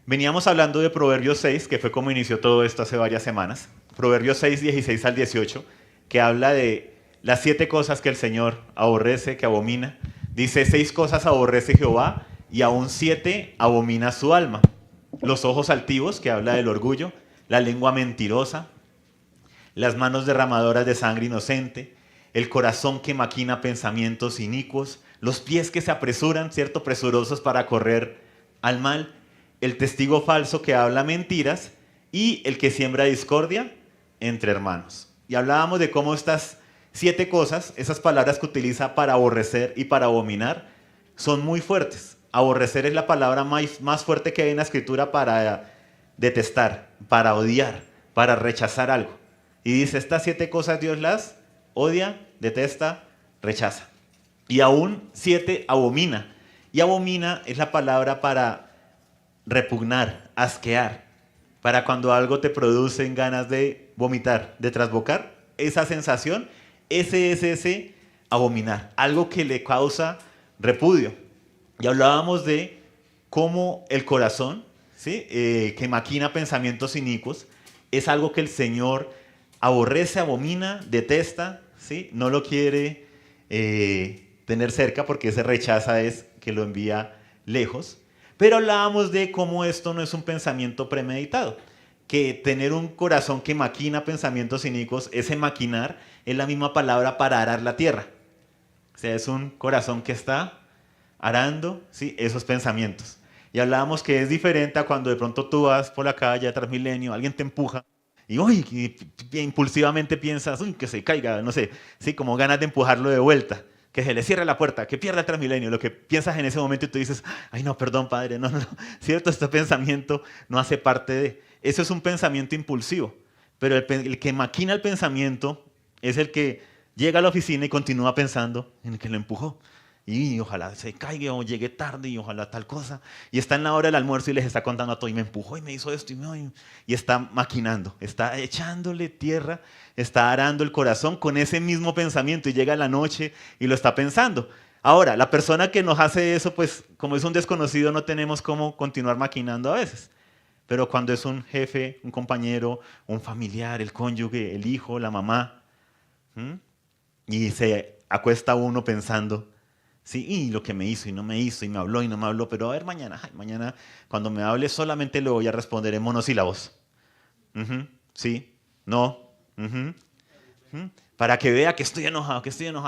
Veníamos hablando de Proverbios 6, que fue como inició todo esto hace varias semanas. Proverbios 6, 16 al 18, que habla de las 7 cosas que el Señor aborrece, que abomina. Dice, 6 cosas aborrece Jehová y aún 7 abomina su alma. Los ojos altivos, que habla del orgullo, la lengua mentirosa, las manos derramadoras de sangre inocente, el corazón que maquina pensamientos inicuos, los pies que se apresuran, ¿cierto? Presurosos para correr al mal, el testigo falso que habla mentiras y el que siembra discordia entre hermanos. Y hablábamos de cómo estas 7 cosas, esas palabras que utiliza para aborrecer y para abominar, son muy fuertes. Aborrecer es la palabra más fuerte que hay en la escritura para detestar, para odiar, para rechazar algo. Y dice, estas 7 cosas Dios las odia, detesta, rechaza. Y aún 7 abomina. Y abomina es la palabra para repugnar, asquear, para cuando algo te produce ganas de vomitar, de trasbocar, esa sensación, ese es ese abominar, algo que le causa repudio. Y hablábamos de cómo el corazón, ¿sí? Que maquina pensamientos inicuos, es algo que el Señor aborrece, abomina, detesta, ¿sí? No lo quiere tener cerca porque ese rechaza es que lo envía lejos. Pero hablábamos de cómo esto no es un pensamiento premeditado, que tener un corazón que maquina pensamientos inicuos, ese maquinar es la misma palabra para arar la tierra. O sea, es un corazón que está arando, ¿sí? Esos pensamientos. Y hablábamos que es diferente a cuando de pronto tú vas por la calle a Transmilenio, alguien te empuja y uy, impulsivamente piensas, uy, que se caiga, no sé, sí, como ganas de empujarlo de vuelta, que se le cierre la puerta, que pierda el Transmilenio. Lo que piensas en ese momento y tú dices, ay no, perdón padre, no, no, no, cierto, este pensamiento no hace parte de, eso es un pensamiento impulsivo, pero el que maquina el pensamiento es el que llega a la oficina y continúa pensando en el que lo empujó. Y ojalá se caiga o llegue tarde y ojalá tal cosa. Y está en la hora del almuerzo y les está contando a todo y me empujó y me hizo esto y está maquinando, está echándole tierra, está arando el corazón con ese mismo pensamiento y llega la noche y lo está pensando. Ahora, la persona que nos hace eso, pues como es un desconocido no tenemos cómo continuar maquinando a veces. Pero cuando es un jefe, un compañero, un familiar, el cónyuge, el hijo, la mamá, ¿m? Y se acuesta uno pensando, sí, y lo que me hizo y no me hizo, y me habló y no me habló, pero a ver mañana, ay, mañana cuando me hable solamente le voy a responder en monosílabos. Ujú, sí, no, ujú, ujú, para que vea que estoy enojado,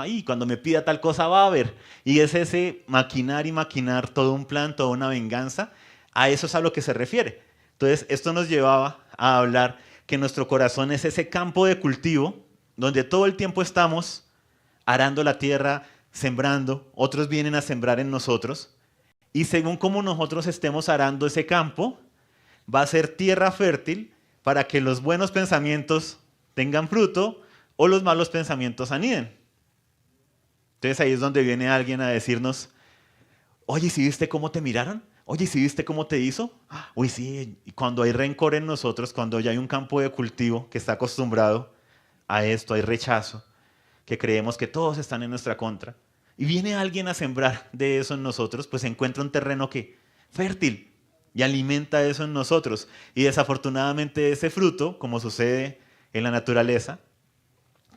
y cuando me pida tal cosa va a haber. Y es ese maquinar y maquinar todo un plan, toda una venganza, a eso es a lo que se refiere. Entonces, esto nos llevaba a hablar que nuestro corazón es ese campo de cultivo donde todo el tiempo estamos arando la tierra, sembrando, otros vienen a sembrar en nosotros, y según como nosotros estemos arando ese campo, va a ser tierra fértil para que los buenos pensamientos tengan fruto o los malos pensamientos aniden. Entonces ahí es donde viene alguien a decirnos, oye, ¿sí viste cómo te miraron? Oye, ¿sí viste cómo te hizo? Uy, sí, y cuando hay rencor en nosotros, cuando ya hay un campo de cultivo que está acostumbrado a esto, hay rechazo, que creemos que todos están en nuestra contra, y viene alguien a sembrar de eso en nosotros, pues encuentra un terreno que fértil y alimenta eso en nosotros. Y desafortunadamente ese fruto, como sucede en la naturaleza,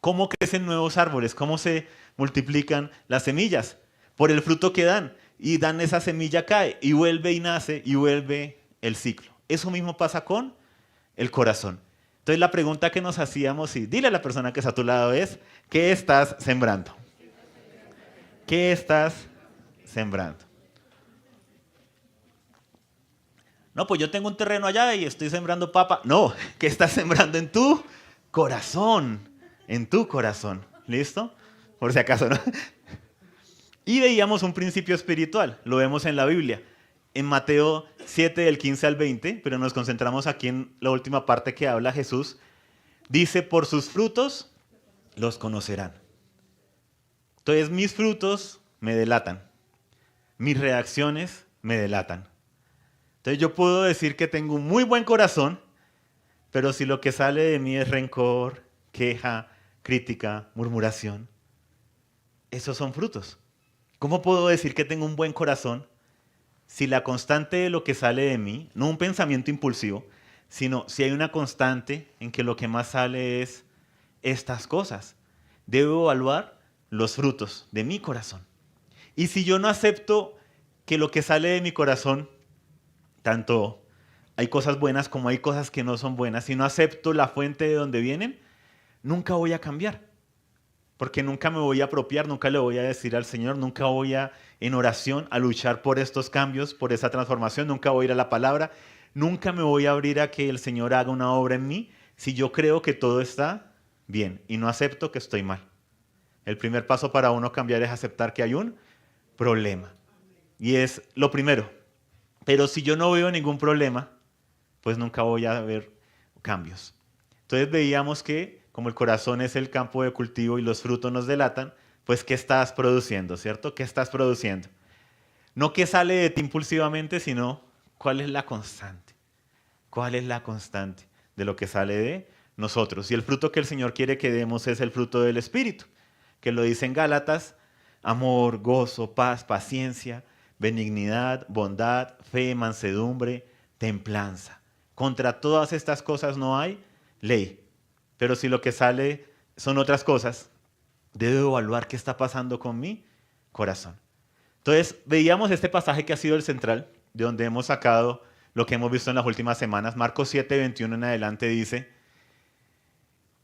¿cómo crecen nuevos árboles? ¿Cómo se multiplican las semillas? Por el fruto que dan. Y dan esa semilla, cae y vuelve y nace y vuelve el ciclo. Eso mismo pasa con el corazón. Entonces la pregunta que nos hacíamos, y dile a la persona que está a tu lado, es, ¿qué estás sembrando? ¿Qué estás sembrando? No, pues yo tengo un terreno allá y estoy sembrando papa. No, ¿qué estás sembrando en tu corazón? En tu corazón. ¿Listo? Por si acaso, ¿no? Y veíamos un principio espiritual, lo vemos en la Biblia, en Mateo 7, del 15 al 20, pero nos concentramos aquí en la última parte que habla Jesús. Dice, por sus frutos los conocerán. Entonces mis frutos me delatan, mis reacciones me delatan. Entonces yo puedo decir que tengo un muy buen corazón, pero si lo que sale de mí es rencor, queja, crítica, murmuración, esos son frutos. ¿Cómo puedo decir que tengo un buen corazón si la constante de lo que sale de mí, no un pensamiento impulsivo, sino si hay una constante en que lo que más sale es estas cosas. Debo evaluar los frutos de mi corazón. Y si yo no acepto que lo que sale de mi corazón, tanto hay cosas buenas como hay cosas que no son buenas, si no acepto la fuente de donde vienen, nunca voy a cambiar. Porque nunca me voy a apropiar, nunca le voy a decir al Señor, nunca voy a, en oración, a luchar por estos cambios, por esa transformación, nunca voy a ir a la palabra, nunca me voy a abrir a que el Señor haga una obra en mí si yo creo que todo está bien y no acepto que estoy mal. El primer paso para uno cambiar es aceptar que hay un problema. Y es lo primero. Pero si yo no veo ningún problema, pues nunca voy a ver cambios. Entonces veíamos que como el corazón es el campo de cultivo y los frutos nos delatan, pues ¿qué estás produciendo, cierto? ¿Qué estás produciendo? No qué sale de ti impulsivamente, sino cuál es la constante. ¿Cuál es la constante de lo que sale de nosotros? Y el fruto que el Señor quiere que demos es el fruto del Espíritu, que lo dice en Gálatas: amor, gozo, paz, paciencia, benignidad, bondad, fe, mansedumbre, templanza. Contra todas estas cosas no hay ley. Pero si lo que sale son otras cosas, debo evaluar qué está pasando con mi corazón. Entonces, veíamos este pasaje que ha sido el central, de donde hemos sacado lo que hemos visto en las últimas semanas. Marcos 7, 21 en adelante dice: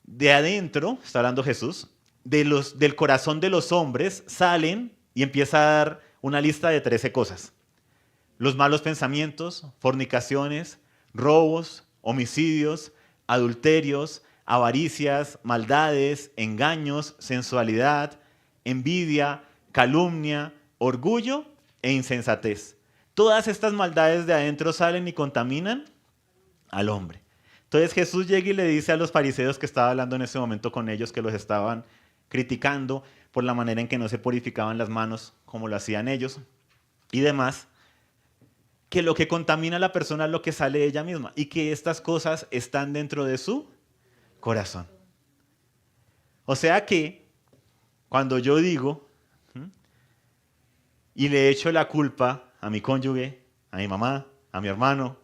de adentro, está hablando Jesús, del corazón de los hombres salen, y empieza a dar una lista de 13 cosas. Los malos pensamientos, fornicaciones, robos, homicidios, adulterios, avaricias, maldades, engaños, sensualidad, envidia, calumnia, orgullo e insensatez. Todas estas maldades de adentro salen y contaminan al hombre. Entonces Jesús llega y le dice a los fariseos que estaba hablando en ese momento con ellos, que los estaban criticando por la manera en que no se purificaban las manos como lo hacían ellos y demás, que lo que contamina a la persona es lo que sale de ella misma y que estas cosas están dentro de su corazón. O sea que cuando yo digo y le echo la culpa a mi cónyuge, a mi mamá, a mi hermano,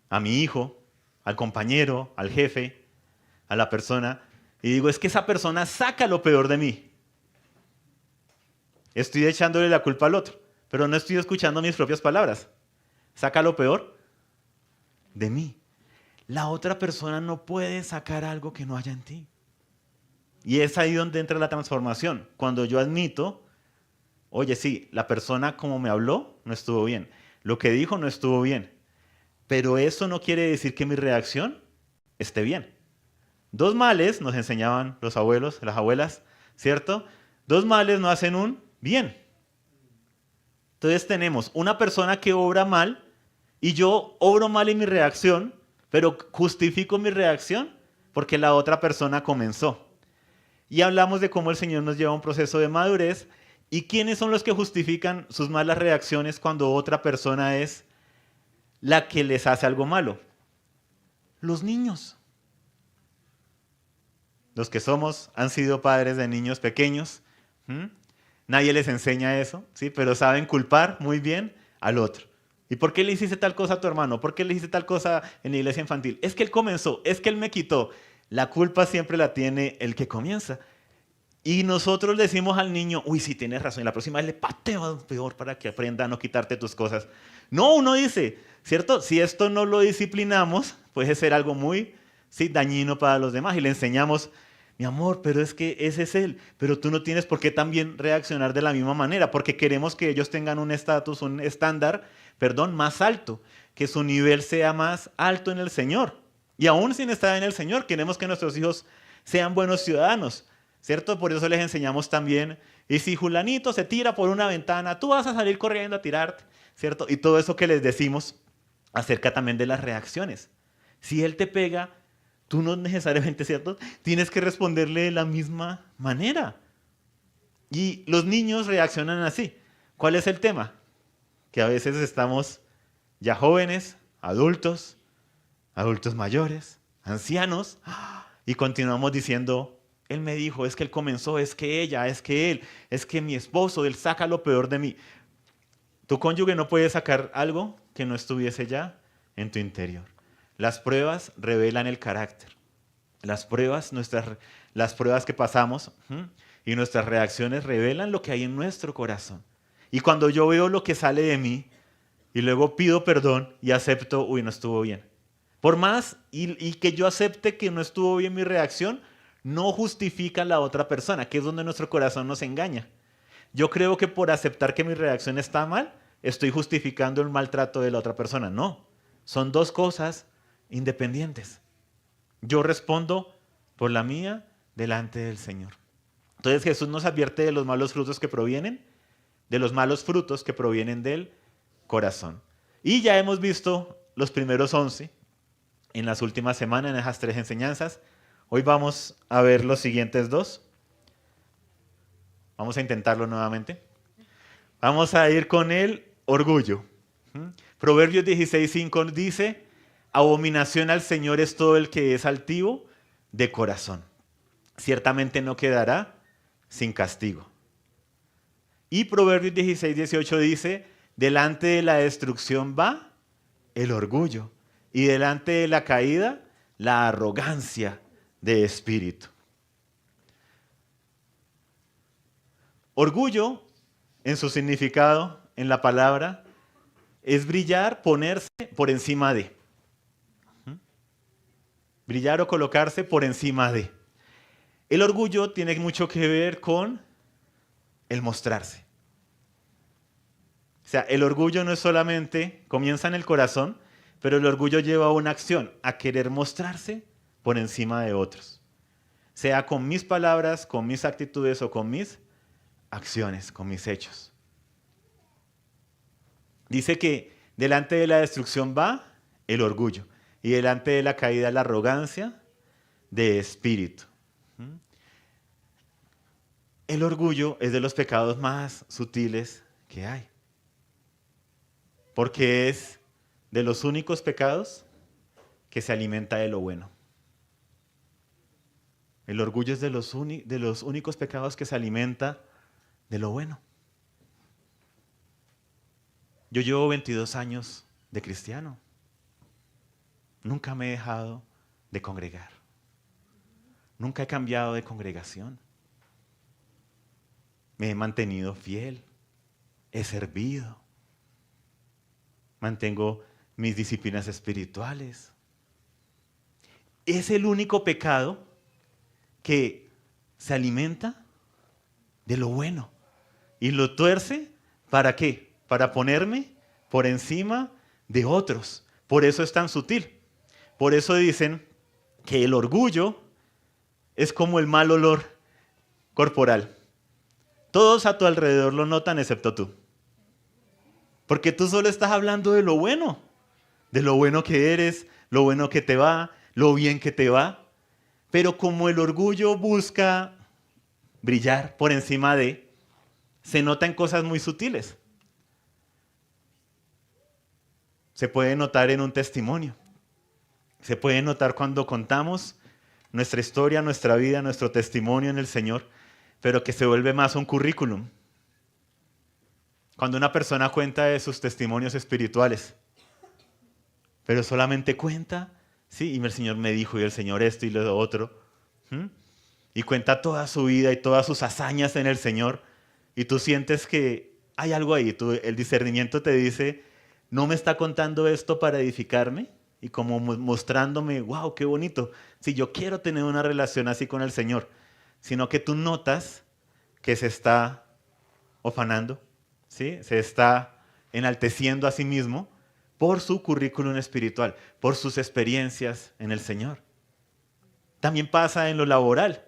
a mi hijo, al compañero, al jefe, a la persona, y digo, es que esa persona saca lo peor de mí. Estoy echándole la culpa al otro, pero no estoy escuchando mis propias palabras. Saca lo peor de mí. La otra persona no puede sacar algo que no haya en ti. Y es ahí donde entra la transformación. Cuando yo admito, oye, sí, la persona como me habló no estuvo bien. Lo que dijo no estuvo bien. Pero eso no quiere decir que mi reacción esté bien. Dos males, nos enseñaban los abuelos, las abuelas, ¿cierto? Dos males no hacen un bien. Entonces tenemos una persona que obra mal y yo obro mal en mi reacción, pero justifico mi reacción porque la otra persona comenzó. Y hablamos de cómo el Señor nos lleva a un proceso de madurez y quiénes son los que justifican sus malas reacciones cuando otra persona es la que les hace algo malo. Los niños. Los que han sido padres de niños pequeños. Nadie les enseña eso, ¿sí? Pero saben culpar muy bien al otro. ¿Y por qué le hiciste tal cosa a tu hermano? ¿Por qué le hiciste tal cosa en la iglesia infantil? Es que él comenzó, es que él me quitó. La culpa siempre la tiene el que comienza. Y nosotros le decimos al niño, uy, sí, tienes razón, y la próxima vez le pateo peor para que aprenda a no quitarte tus cosas. No, uno dice, ¿cierto? Si esto no lo disciplinamos, puede ser algo muy dañino para los demás. Y le enseñamos, mi amor, pero es que ese es él. Pero tú no tienes por qué también reaccionar de la misma manera, porque queremos que ellos tengan un estatus, un estándar, más alto, que su nivel sea más alto en el Señor. Y aún sin estar en el Señor, queremos que nuestros hijos sean buenos ciudadanos, ¿cierto? Por eso les enseñamos también, y si Julanito se tira por una ventana, tú vas a salir corriendo a tirarte, ¿cierto? Y todo eso que les decimos acerca también de las reacciones. Si él te pega, tú no necesariamente, ¿cierto? Tienes que responderle de la misma manera. Y los niños reaccionan así. ¿Cuál es el tema? Que a veces estamos ya jóvenes, adultos mayores, ancianos, y continuamos diciendo, él me dijo, es que él comenzó, es que ella, es que él, es que mi esposo, él saca lo peor de mí. Tu cónyuge no puede sacar algo que no estuviese ya en tu interior. Las pruebas revelan el carácter. Las pruebas que pasamos y nuestras reacciones revelan lo que hay en nuestro corazón. Y cuando yo veo lo que sale de mí y luego pido perdón y acepto, uy, no estuvo bien. Por más y que yo acepte que no estuvo bien mi reacción, no justifica a la otra persona, que es donde nuestro corazón nos engaña. Yo creo que por aceptar que mi reacción está mal, estoy justificando el maltrato de la otra persona. No, son dos cosas independientes. Yo respondo por la mía delante del Señor. Entonces Jesús nos advierte de los malos frutos que provienen, del corazón. Y ya hemos visto los primeros 11 en las últimas semanas, en esas 3 enseñanzas. Hoy vamos a ver los siguientes 2. Vamos a intentarlo nuevamente. Vamos a ir con el orgullo. Proverbios 16:5 dice: abominación al Señor es todo el que es altivo de corazón. Ciertamente no quedará sin castigo. Y Proverbios 16:18 dice: delante de la destrucción va el orgullo, y delante de la caída la arrogancia de espíritu. Orgullo, en su significado, en la palabra, es brillar, ponerse por encima de. Brillar o colocarse por encima de. El orgullo tiene mucho que ver con el mostrarse. O sea, el orgullo no es solamente, comienza en el corazón, pero el orgullo lleva a una acción, a querer mostrarse por encima de otros. Sea con mis palabras, con mis actitudes o con mis acciones, con mis hechos. Dice que delante de la destrucción va el orgullo y delante de la caída la arrogancia de espíritu. El orgullo es de los pecados más sutiles que hay. Porque es de los únicos pecados que se alimenta de lo bueno. El orgullo es de los únicos pecados que se alimenta de lo bueno. Yo llevo 22 años de cristiano. Nunca me he dejado de congregar. Nunca he cambiado de congregación. Me he mantenido fiel. He servido. Mantengo mis disciplinas espirituales. Es el único pecado que se alimenta de lo bueno y lo tuerce, ¿para qué? Para ponerme por encima de otros. Por eso es tan sutil. Por eso dicen que el orgullo es como el mal olor corporal. Todos a tu alrededor lo notan excepto tú. Porque tú solo estás hablando de lo bueno que eres, lo bueno que te va, lo bien que te va. Pero como el orgullo busca brillar por encima de, se nota en cosas muy sutiles. Se puede notar en un testimonio. Se puede notar cuando contamos nuestra historia, nuestra vida, nuestro testimonio en el Señor, pero que se vuelve más un currículum. Cuando una persona cuenta de sus testimonios espirituales, pero solamente cuenta, sí, y el Señor me dijo, y el Señor esto y lo otro, y cuenta toda su vida y todas sus hazañas en el Señor, y tú sientes que hay algo ahí, el discernimiento te dice, no me está contando esto para edificarme, y como mostrándome, wow, qué bonito, si yo quiero tener una relación así con el Señor, sino que tú notas que se está ufanando, ¿sí? Se está enalteciendo a sí mismo por su currículum espiritual, por sus experiencias en el Señor. También pasa en lo laboral,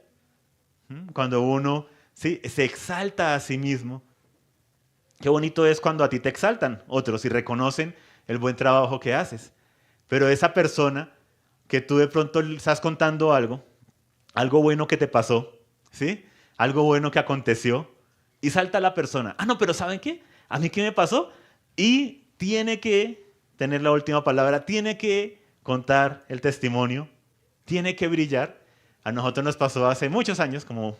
cuando uno, ¿sí?, se exalta a sí mismo. Qué bonito es cuando a ti te exaltan otros y reconocen el buen trabajo que haces. Pero esa persona que tú de pronto le estás contando algo bueno que te pasó, ¿sí? Algo bueno que aconteció, y salta la persona. Ah, no, pero ¿saben qué? ¿A mí qué me pasó? Y tiene que tener la última palabra, tiene que contar el testimonio, tiene que brillar. A nosotros nos pasó hace muchos años, como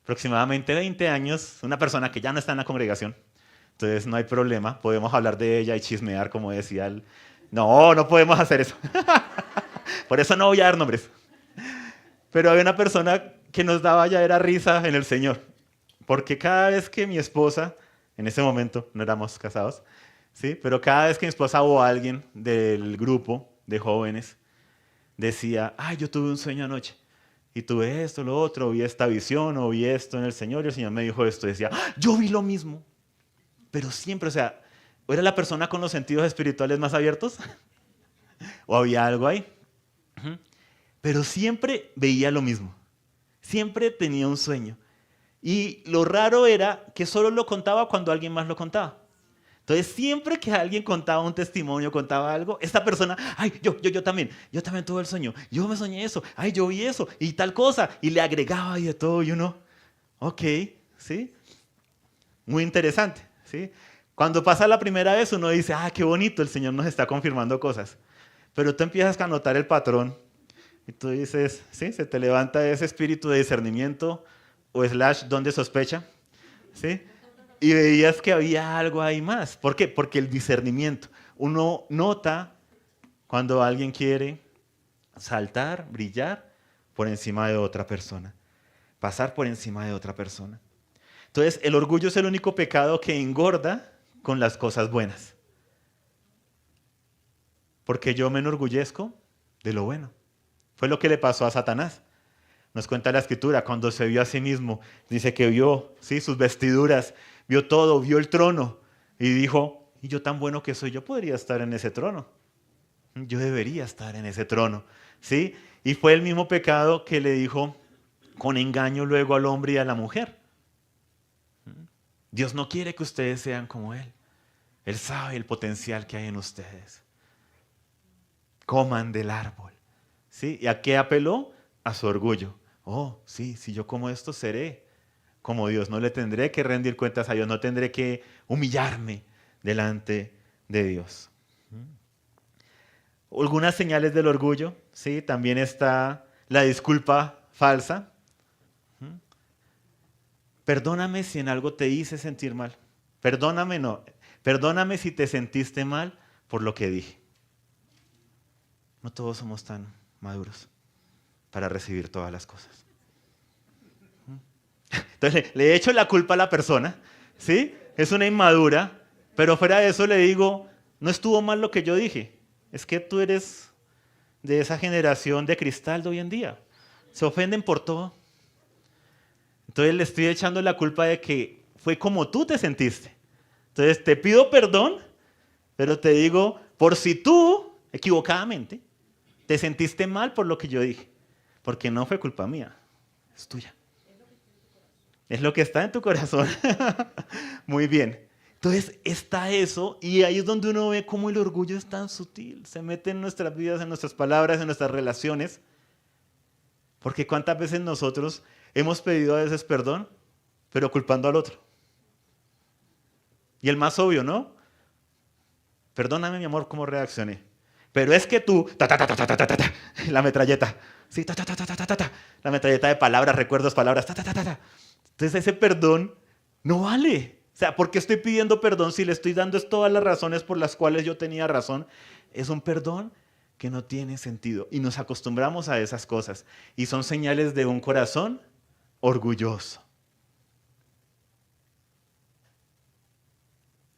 aproximadamente 20 años, una persona que ya no está en la congregación, Entonces no hay problema, podemos hablar de ella y chismear, como decía él. No, no podemos hacer eso. Por eso no voy a dar nombres. Pero había una persona que nos daba ya era risa en el Señor. Porque cada vez que mi esposa, en ese momento no éramos casados, ¿sí? Pero cada vez que mi esposa o alguien del grupo de jóvenes decía, ay, yo tuve un sueño anoche, y tuve esto, lo otro, vi esta visión, o vi esto en el Señor, y el Señor me dijo esto, y decía, "Ah, yo vi lo mismo", pero siempre, o sea, ¿o era la persona con los sentidos espirituales más abiertos? ¿O había algo ahí? Ujú. Pero siempre veía lo mismo, siempre tenía un sueño, y lo raro era que solo lo contaba cuando alguien más lo contaba. Entonces, siempre que alguien contaba un testimonio, contaba algo, esta persona, ay, yo también tuve el sueño, yo me soñé eso, ay, yo vi eso, y tal cosa, y le agregaba y de todo, y uno, ok, ¿sí? Muy interesante, ¿sí? Cuando pasa la primera vez, uno dice, ah, qué bonito, el Señor nos está confirmando cosas. Pero tú empiezas a notar el patrón, y tú dices, ¿sí? Se te levanta ese espíritu de discernimiento, o slash, ¿dónde sospecha? ¿Sí? Y veías que había algo ahí más. ¿Por qué? Porque el discernimiento. Uno nota cuando alguien quiere saltar, brillar por encima de otra persona, pasar por encima de otra persona. Entonces, el orgullo es el único pecado que engorda con las cosas buenas. Porque yo me enorgullezco de lo bueno. Fue lo que le pasó a Satanás. Nos cuenta la escritura, cuando se vio a sí mismo, dice que vio, ¿sí?, sus vestiduras, vio todo, vio el trono y dijo, y yo tan bueno que soy, yo podría estar en ese trono. Yo debería estar en ese trono, ¿sí? Y fue el mismo pecado que le dijo con engaño luego al hombre y a la mujer. Dios no quiere que ustedes sean como Él. Él sabe el potencial que hay en ustedes. Coman del árbol, ¿sí? ¿Y a qué apeló? A su orgullo. Oh, sí, si yo como esto seré como Dios. No le tendré que rendir cuentas a Dios, no tendré que humillarme delante de Dios. Algunas señales del orgullo, ¿sí? También está la disculpa falsa. Perdóname si en algo te hice sentir mal. Perdóname, no. Perdóname si te sentiste mal por lo que dije. No todos somos tan maduros para recibir todas las cosas. Entonces le echo la culpa a la persona, ¿sí? Es una inmadura, pero fuera de eso le digo, no estuvo mal lo que yo dije. Es que tú eres de esa generación de cristal de hoy en día. Se ofenden por todo. Entonces le estoy echando la culpa de que fue como tú te sentiste. Entonces te pido perdón, pero te digo, por si tú, equivocadamente, te sentiste mal por lo que yo dije. Porque no fue culpa mía, es tuya. Es lo que está en tu corazón. Muy bien. Entonces está eso y ahí es donde uno ve cómo el orgullo es tan sutil. Se mete en nuestras vidas, en nuestras palabras, en nuestras relaciones. Porque cuántas veces nosotros hemos pedido a veces perdón, pero culpando al otro. Y el más obvio, ¿no? Perdóname, mi amor, cómo reaccioné. Pero es que tú, la metralleta. Sí, la metralleta de palabras, recuerdos, palabras, Entonces ese perdón no vale. O sea, ¿por qué estoy pidiendo perdón si le estoy dando todas las razones por las cuales yo tenía razón? Es un perdón que no tiene sentido. Y nos acostumbramos a esas cosas. Y son señales de un corazón orgulloso.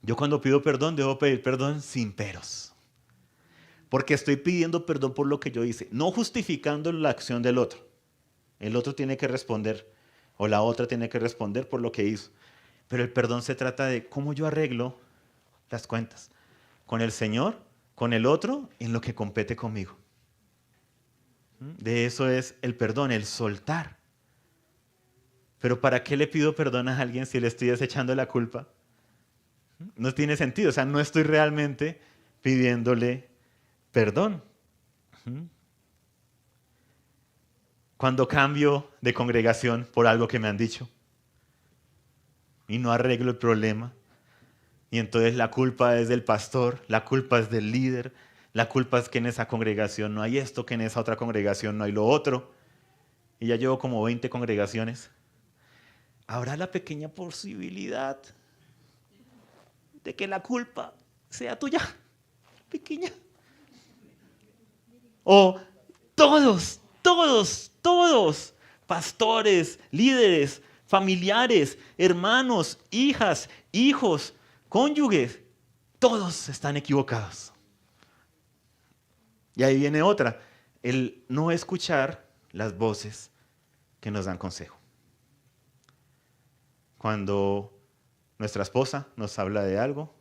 Yo cuando pido perdón, debo pedir perdón sin peros. Porque estoy pidiendo perdón por lo que yo hice, no justificando la acción del otro. El otro tiene que responder, o la otra tiene que responder por lo que hizo. Pero el perdón se trata de cómo yo arreglo las cuentas con el Señor, con el otro, en lo que compete conmigo. De eso es el perdón, el soltar. Pero ¿para qué le pido perdón a alguien si le estoy desechando la culpa? No tiene sentido, o sea, no estoy realmente pidiéndole perdón. Cuando cambio de congregación por algo que me han dicho y no arreglo el problema, y entonces la culpa es del pastor, la culpa es del líder, la culpa es que en esa congregación no hay esto, que en esa otra congregación no hay lo otro, y ya llevo como 20 congregaciones. ¿Habrá la pequeña posibilidad de que la culpa sea tuya, pequeña. O todos, pastores, líderes, familiares, hermanos, hijas, hijos, cónyuges, todos están equivocados. Y ahí viene otra, el no escuchar las voces que nos dan consejo. Cuando nuestra esposa nos habla de algo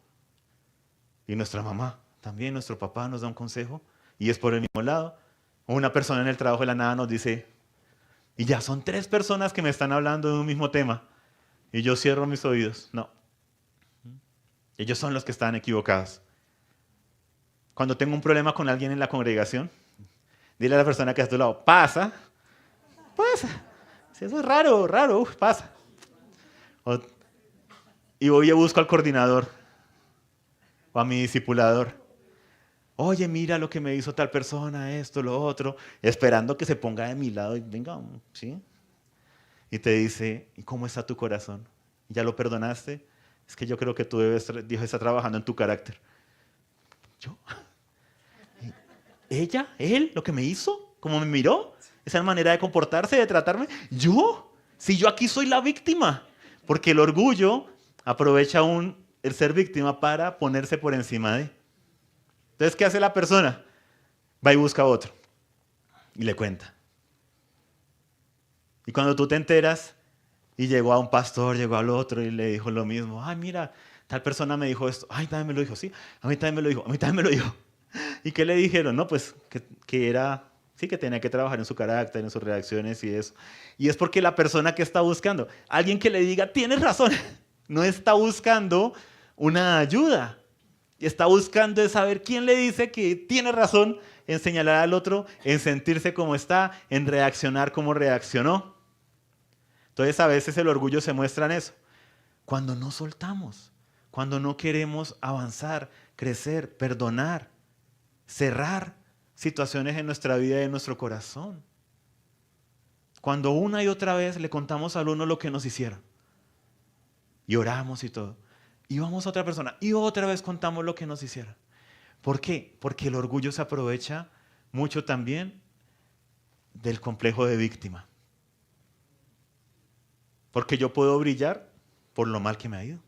y nuestra mamá, también nuestro papá nos da un consejo y es por el mismo lado, o una persona en el trabajo de la nada nos dice, y ya son 3 personas que me están hablando de un mismo tema y yo cierro mis oídos. No, ellos son los que están equivocados. Cuando tengo un problema con alguien en la congregación, dile a la persona que está a tu lado, pasa. Si eso es raro, pasa. Y voy y busco al coordinador o a mi discipulador. Oye, mira lo que me hizo tal persona, esto, lo otro, esperando que se ponga de mi lado y venga, ¿sí? Y te dice, ¿y cómo está tu corazón? ¿Ya lo perdonaste? Es que yo creo que Dios está trabajando en tu carácter. ¿Yo? ¿Ella? ¿Él? ¿Lo que me hizo? ¿Cómo me miró? ¿Esa manera de comportarse, de tratarme? ¿Yo? Si yo aquí soy la víctima. Porque el orgullo aprovecha el ser víctima para ponerse por encima de. Entonces, ¿qué hace la persona? Va y busca a otro. Y le cuenta. Y cuando tú te enteras, y llegó a un pastor, llegó al otro y le dijo lo mismo. Ay, mira, tal persona me dijo esto. Ay, también me lo dijo, sí. A mí también me lo dijo, a mí también me lo dijo. ¿Y qué le dijeron? No, pues que era, sí, que tenía que trabajar en su carácter, en sus reacciones y eso. Y es porque la persona que está buscando, alguien que le diga, tienes razón, no está buscando una ayuda. Está buscando es saber quién le dice que tiene razón en señalar al otro, en sentirse como está, en reaccionar como reaccionó. Entonces a veces el orgullo se muestra en eso. Cuando no soltamos, cuando no queremos avanzar, crecer, perdonar, cerrar situaciones en nuestra vida y en nuestro corazón. Cuando una y otra vez le contamos al uno lo que nos hicieron. Y oramos y todo. Y vamos a otra persona y otra vez contamos lo que nos hicieron. ¿Por qué? Porque el orgullo se aprovecha mucho también del complejo de víctima. Porque yo puedo brillar por lo mal que me ha ido.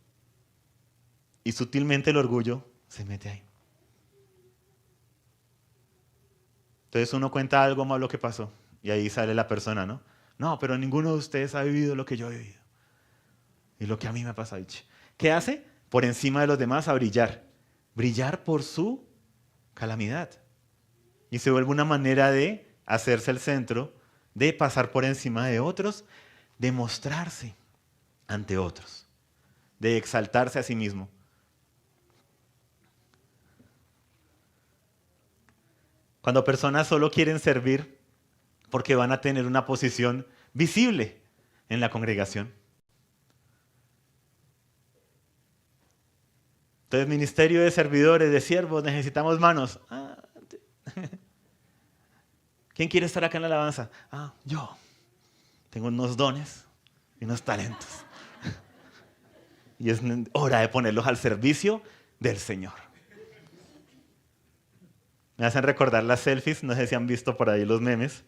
Y sutilmente el orgullo se mete ahí. Entonces uno cuenta algo malo que pasó y ahí sale la persona, ¿no? No, pero ninguno de ustedes ha vivido lo que yo he vivido. Y lo que a mí me ha pasado. ¿Qué hace? Por encima de los demás a brillar. Brillar por su calamidad. Y se vuelve una manera de hacerse el centro, de pasar por encima de otros, de mostrarse ante otros, de exaltarse a sí mismo. Cuando personas solo quieren servir porque van a tener una posición visible en la congregación. Entonces, ministerio de servidores, de siervos, necesitamos manos. ¿Quién quiere estar acá en la alabanza? Yo. Tengo unos dones y unos talentos. Y es hora de ponerlos al servicio del Señor. Me hacen recordar las selfies, no sé si han visto por ahí los memes,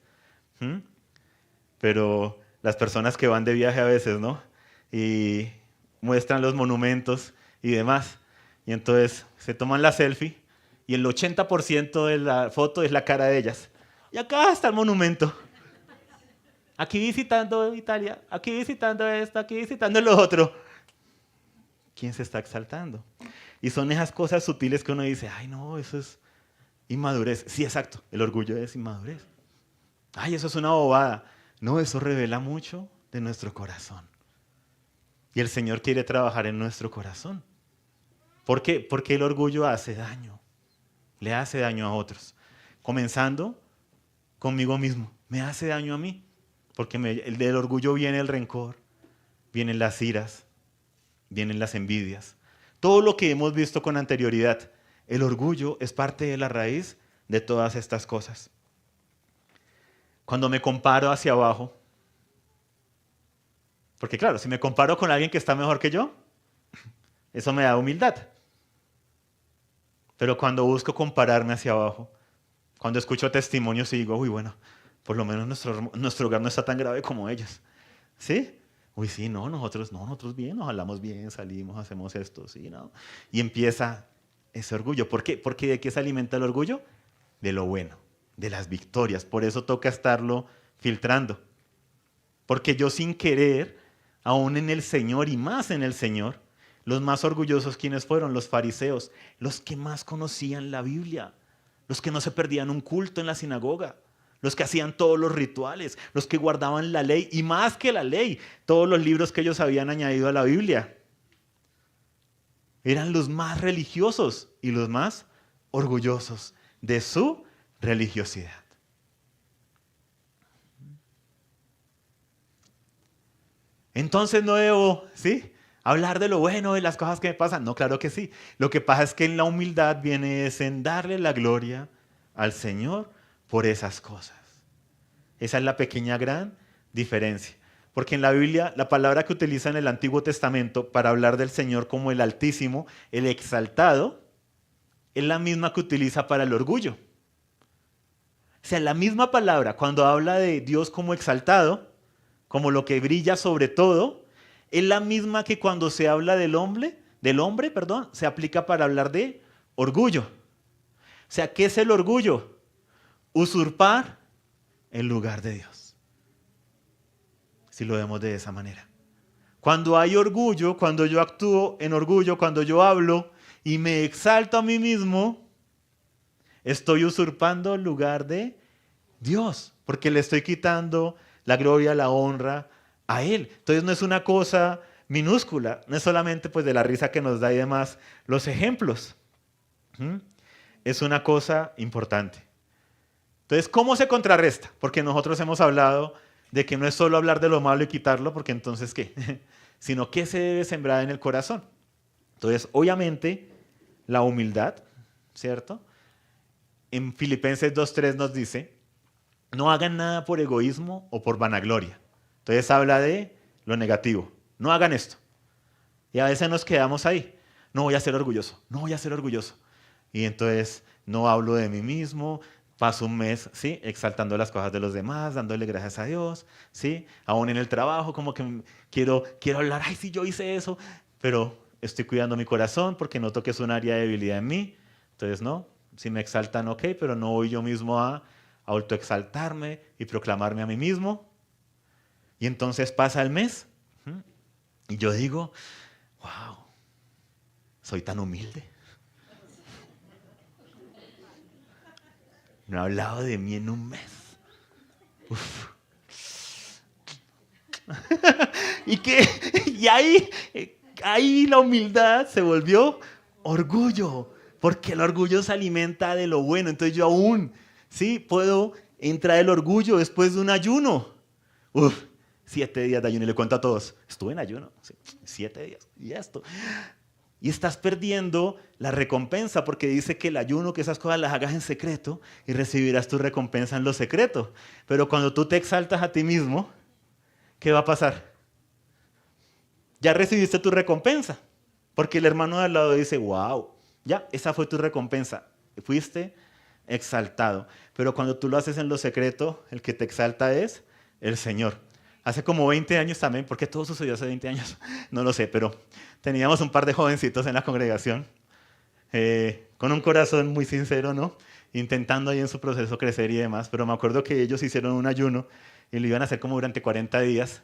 pero las personas que van de viaje a veces, ¿no? Y muestran los monumentos y demás. Y entonces se toman la selfie y el 80% de la foto es la cara de ellas. Y acá está el monumento. Aquí visitando Italia, aquí visitando esto, aquí visitando lo otro. ¿Quién se está exaltando? Y son esas cosas sutiles que uno dice, ay no, eso es inmadurez. Sí, exacto, el orgullo es inmadurez. Ay, eso es una bobada. No, eso revela mucho de nuestro corazón. Y el Señor quiere trabajar en nuestro corazón. ¿Por qué? Porque el orgullo hace daño. Le hace daño a otros. Comenzando conmigo mismo. Me hace daño a mí. Porque del orgullo viene el rencor, vienen las iras, vienen las envidias. Todo lo que hemos visto con anterioridad. El orgullo es parte de la raíz de todas estas cosas. Cuando me comparo hacia abajo, porque claro, si me comparo con alguien que está mejor que yo, eso me da humildad. Pero cuando busco compararme hacia abajo, cuando escucho testimonios y digo, uy, bueno, por lo menos nuestro hogar no está tan grave como ellos. ¿Sí? Uy, sí, nosotros bien, nos hablamos bien, salimos, hacemos esto, sí, ¿no? Y empieza ese orgullo. ¿Por qué? Porque ¿de qué se alimenta el orgullo? De lo bueno, de las victorias. Por eso toca estarlo filtrando. Porque yo sin querer, aún en el Señor y más en el Señor, los más orgullosos, ¿quiénes fueron? Los fariseos, los que más conocían la Biblia, los que no se perdían un culto en la sinagoga, los que hacían todos los rituales, los que guardaban la ley y más que la ley, todos los libros que ellos habían añadido a la Biblia. Eran los más religiosos y los más orgullosos de su religiosidad. Entonces no debo, ¿sí?, hablar de lo bueno, de las cosas que me pasan. No, claro que sí. Lo que pasa es que en la humildad viene es en darle la gloria al Señor por esas cosas. Esa es la pequeña gran diferencia. Porque en la Biblia, la palabra que utiliza en el Antiguo Testamento para hablar del Señor como el Altísimo, el exaltado, es la misma que utiliza para el orgullo. O sea, la misma palabra cuando habla de Dios como exaltado, como lo que brilla sobre todo, es la misma que cuando se habla del hombre, se aplica para hablar de orgullo. O sea, ¿qué es el orgullo? Usurpar el lugar de Dios. Si lo vemos de esa manera. Cuando hay orgullo, cuando yo actúo en orgullo, cuando yo hablo y me exalto a mí mismo, estoy usurpando el lugar de Dios, porque le estoy quitando la gloria, la honra a Él. Entonces no es una cosa minúscula, no es solamente pues de la risa que nos da y demás los ejemplos. Es una cosa importante. Entonces, ¿cómo se contrarresta? Porque nosotros hemos hablado de que no es solo hablar de lo malo y quitarlo, porque entonces ¿qué? Sino que se debe sembrar en el corazón. Entonces, obviamente, la humildad, ¿cierto? En Filipenses 2:3 nos dice, no hagan nada por egoísmo o por vanagloria. Entonces habla de lo negativo. No hagan esto. Y a veces nos quedamos ahí. No voy a ser orgulloso, no voy a ser orgulloso. Y entonces no hablo de mí mismo, paso un mes, ¿sí?, exaltando las cosas de los demás, dándole gracias a Dios, ¿sí? Aún en el trabajo como que quiero hablar, ay, sí, yo hice eso, pero estoy cuidando mi corazón porque noto que es un área de debilidad en mí. Entonces, no, si me exaltan, ok, pero no voy yo mismo a autoexaltarme y proclamarme a mí mismo. Y entonces pasa el mes y yo digo, wow, soy tan humilde. No he hablado de mí en un mes. Uf. Y ahí la humildad se volvió orgullo, porque el orgullo se alimenta de lo bueno. Entonces yo aún, sí, puedo entrar el orgullo después de un ayuno. 7 días de ayuno y le cuento a todos, estuve en ayuno, sí, 7 días y esto. Y estás perdiendo la recompensa porque dice que el ayuno, que esas cosas las hagas en secreto y recibirás tu recompensa en lo secreto. Pero cuando tú te exaltas a ti mismo, ¿qué va a pasar? Ya recibiste tu recompensa. Porque el hermano de al lado dice, wow, ya, esa fue tu recompensa. Fuiste exaltado. Pero cuando tú lo haces en lo secreto, el que te exalta es el Señor. Hace como 20 años también, ¿por qué todo sucedió hace 20 años? No lo sé, pero teníamos un par de jovencitos en la congregación, con un corazón muy sincero, ¿no? Intentando ahí en su proceso crecer y demás, pero me acuerdo que ellos hicieron un ayuno y lo iban a hacer como durante 40 días.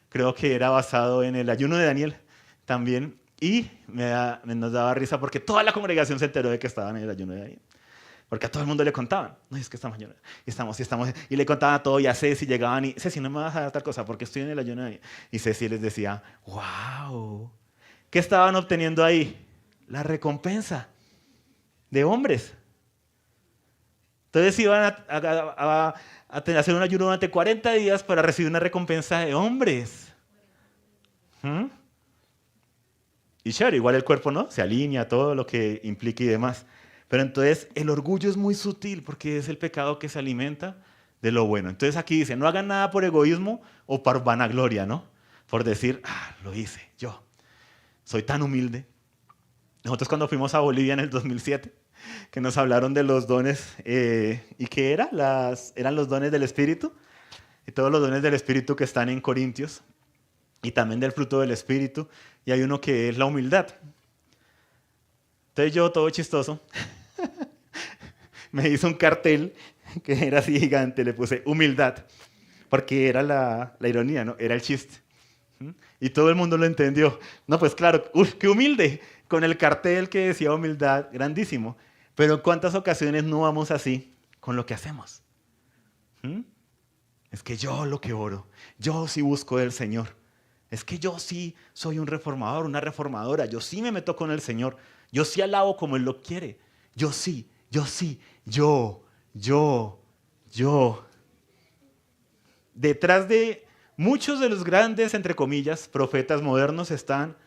Creo que era basado en el ayuno de Daniel también, y nos daba risa porque toda la congregación se enteró de que estaban en el ayuno de Daniel. Porque a todo el mundo le contaban, no, es que estamos ayuno, y le contaban todo, y a Ceci llegaban y, Ceci, no me vas a dar tal cosa porque estoy en el ayuno. Y Ceci les decía, wow, ¿qué estaban obteniendo ahí? La recompensa de hombres. Entonces iban a hacer un ayuno durante 40 días para recibir una recompensa de hombres. Y chévere, igual el cuerpo, ¿no? Se alinea, todo lo que implica y demás. Pero entonces el orgullo es muy sutil porque es el pecado que se alimenta de lo bueno. Entonces aquí dice, no hagan nada por egoísmo o por vanagloria, ¿no? Por decir, lo hice yo. Soy tan humilde. Nosotros cuando fuimos a Bolivia en el 2007, que nos hablaron de los dones. ¿Y qué era? Eran los dones del Espíritu. Y todos los dones del Espíritu que están en Corintios. Y también del fruto del Espíritu. Y hay uno que es la humildad. Entonces yo, todo chistoso, me hice un cartel que era así gigante. Le puse humildad. Porque era la ironía, ¿no? Era el chiste. Y todo el mundo lo entendió. No, pues claro, qué humilde. Con el cartel que decía humildad, grandísimo. Pero ¿en cuántas ocasiones no vamos así con lo que hacemos? Es que yo lo que oro, yo sí busco del Señor. Es que yo sí soy un reformador, una reformadora. Yo sí me meto con el Señor. Yo sí alabo como Él lo quiere. Yo sí, yo. Detrás de muchos de los grandes, entre comillas, profetas modernos están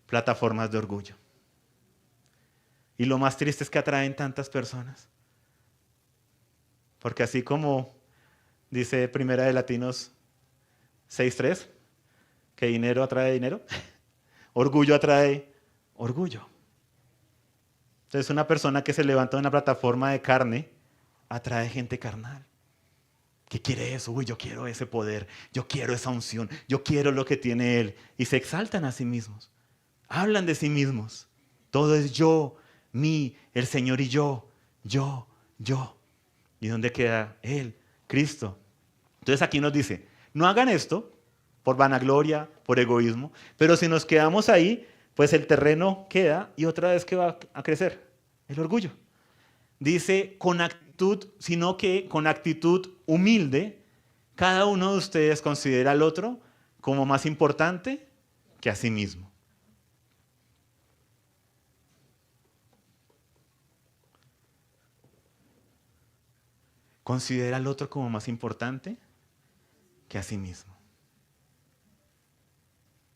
plataformas de orgullo. Y lo más triste es que atraen tantas personas. Porque así como dice Primera de Latinos 6:3, que dinero atrae dinero, orgullo atrae orgullo. Entonces una persona que se levanta en una plataforma de carne atrae gente carnal. ¿Qué quiere eso? Uy, yo quiero ese poder, yo quiero esa unción, yo quiero lo que tiene Él. Y se exaltan a sí mismos, hablan de sí mismos. Todo es yo, mí, el Señor y yo. ¿Y dónde queda Él, Cristo? Entonces aquí nos dice, no hagan esto por vanagloria, por egoísmo, pero si nos quedamos ahí, pues el terreno queda y otra vez que va a crecer, el orgullo. Dice con actitud, sino que con actitud humilde, cada uno de ustedes considera al otro como más importante que a sí mismo. Considera al otro como más importante que a sí mismo.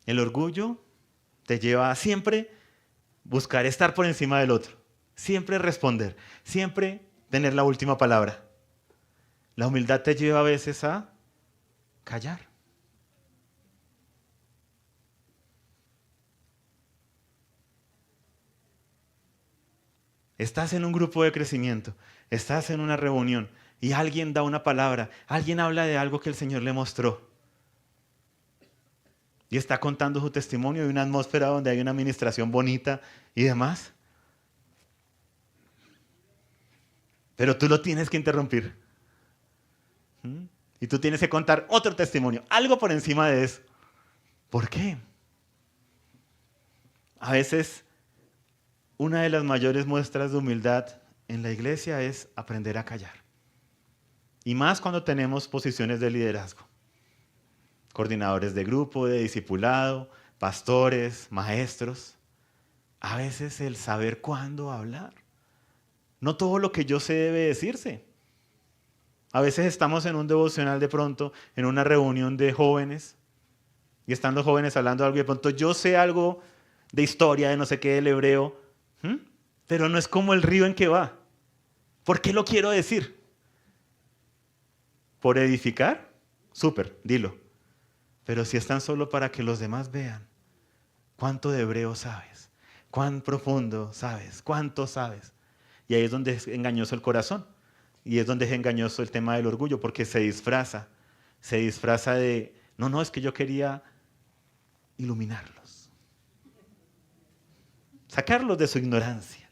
El orgullo te lleva a siempre buscar estar por encima del otro, siempre responder, siempre tener la última palabra. La humildad te lleva a veces a callar. Estás en un grupo de crecimiento, estás en una reunión y alguien da una palabra, alguien habla de algo que el Señor le mostró. Y está contando su testimonio de una atmósfera donde hay una administración bonita y demás. Pero tú lo tienes que interrumpir. Y tú tienes que contar otro testimonio, algo por encima de eso. ¿Por qué? A veces una de las mayores muestras de humildad en la iglesia es aprender a callar. Y más cuando tenemos posiciones de liderazgo. Coordinadores de grupo, de discipulado, pastores, maestros. A veces el saber cuándo hablar. No todo lo que yo sé debe decirse. A veces estamos en un devocional de pronto, en una reunión de jóvenes, y están los jóvenes hablando de algo y de pronto yo sé algo de historia, de no sé qué, del hebreo, pero no es como el río en que va. ¿Por qué lo quiero decir? ¿Por edificar? Súper, dilo. Pero si es tan solo para que los demás vean cuánto de hebreo sabes, cuán profundo sabes, cuánto sabes. Y ahí es donde es engañoso el corazón. Y es donde es engañoso el tema del orgullo, porque se disfraza de, no, es que yo quería iluminarlos. Sacarlos de su ignorancia.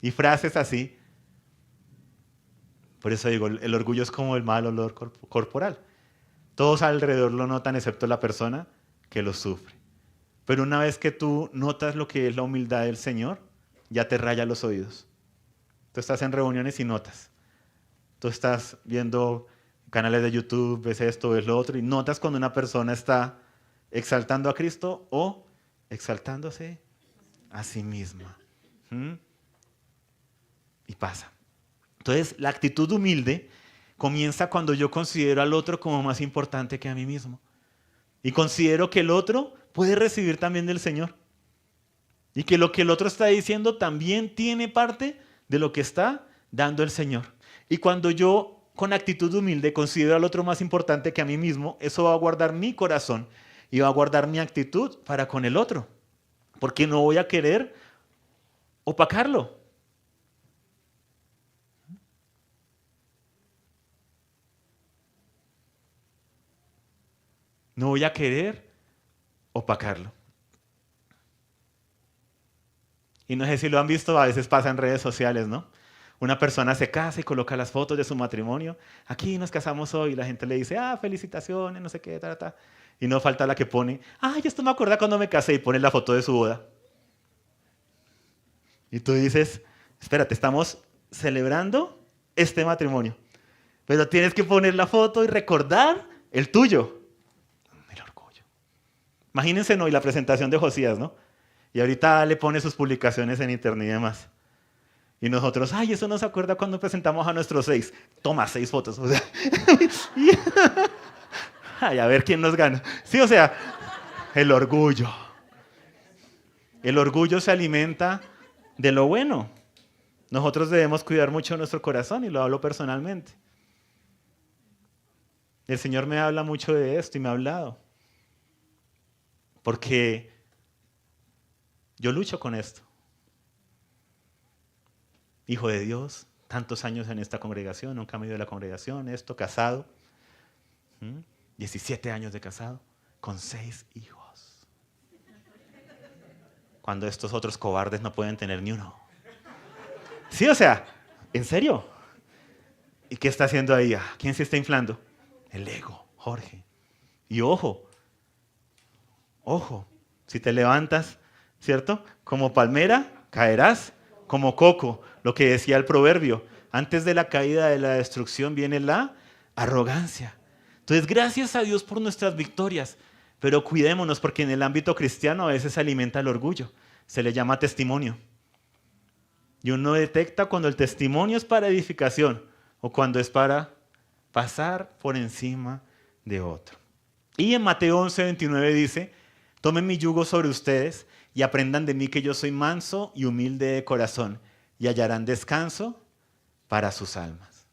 Y frases así. Por eso digo, el orgullo es como el mal olor corporal. Todos alrededor lo notan excepto la persona que lo sufre. Pero una vez que tú notas lo que es la humildad del Señor, ya te raya los oídos. Tú estás en reuniones y notas. Tú estás viendo canales de YouTube, ves esto, ves lo otro, y notas cuando una persona está exaltando a Cristo o exaltándose a sí misma. Y pasa. Entonces, la actitud humilde comienza cuando yo considero al otro como más importante que a mí mismo. Y considero que el otro puede recibir también del Señor. Y que lo que el otro está diciendo también tiene parte de lo que está dando el Señor. Y cuando yo, con actitud humilde, considero al otro más importante que a mí mismo, eso va a guardar mi corazón y va a guardar mi actitud para con el otro. Porque no voy a querer opacarlo. No voy a querer opacarlo. Y no sé si lo han visto, a veces pasa en redes sociales, ¿no? Una persona se casa y coloca las fotos de su matrimonio. Aquí nos casamos hoy. Y la gente le dice, felicitaciones, no sé qué, ta, ta. Y no falta la que pone, esto me acuerda cuando me casé y pone la foto de su boda. Y tú dices, espérate, estamos celebrando este matrimonio. Pero tienes que poner la foto y recordar el tuyo. El orgullo. Imagínense, ¿no? Y la presentación de Josías, ¿no? Y ahorita le pone sus publicaciones en internet y demás. Y nosotros, eso no se acuerda cuando presentamos a nuestros 6. Toma 6 fotos. O sea, a ver quién nos gana. Sí, o sea, el orgullo. El orgullo se alimenta de lo bueno. Nosotros debemos cuidar mucho nuestro corazón y lo hablo personalmente. El Señor me habla mucho de esto y me ha hablado. Porque yo lucho con esto. Hijo de Dios, tantos años en esta congregación, nunca me he ido de la congregación, casado. 17 años de casado, con 6 hijos. Cuando estos otros cobardes no pueden tener ni uno. Sí, o sea, ¿en serio? ¿Y qué está haciendo ahí? ¿Quién se está inflando? El ego, Jorge. Y ojo, si te levantas, ¿cierto? Como palmera, caerás como coco. Lo que decía el proverbio, antes de la caída de la destrucción viene la arrogancia. Entonces, gracias a Dios por nuestras victorias, pero cuidémonos porque en el ámbito cristiano a veces se alimenta el orgullo. Se le llama testimonio. Y uno detecta cuando el testimonio es para edificación o cuando es para pasar por encima de otro. Y en Mateo 11:29 dice, tomen mi yugo sobre ustedes y aprendan de mí que yo soy manso y humilde de corazón y hallarán descanso para sus almas.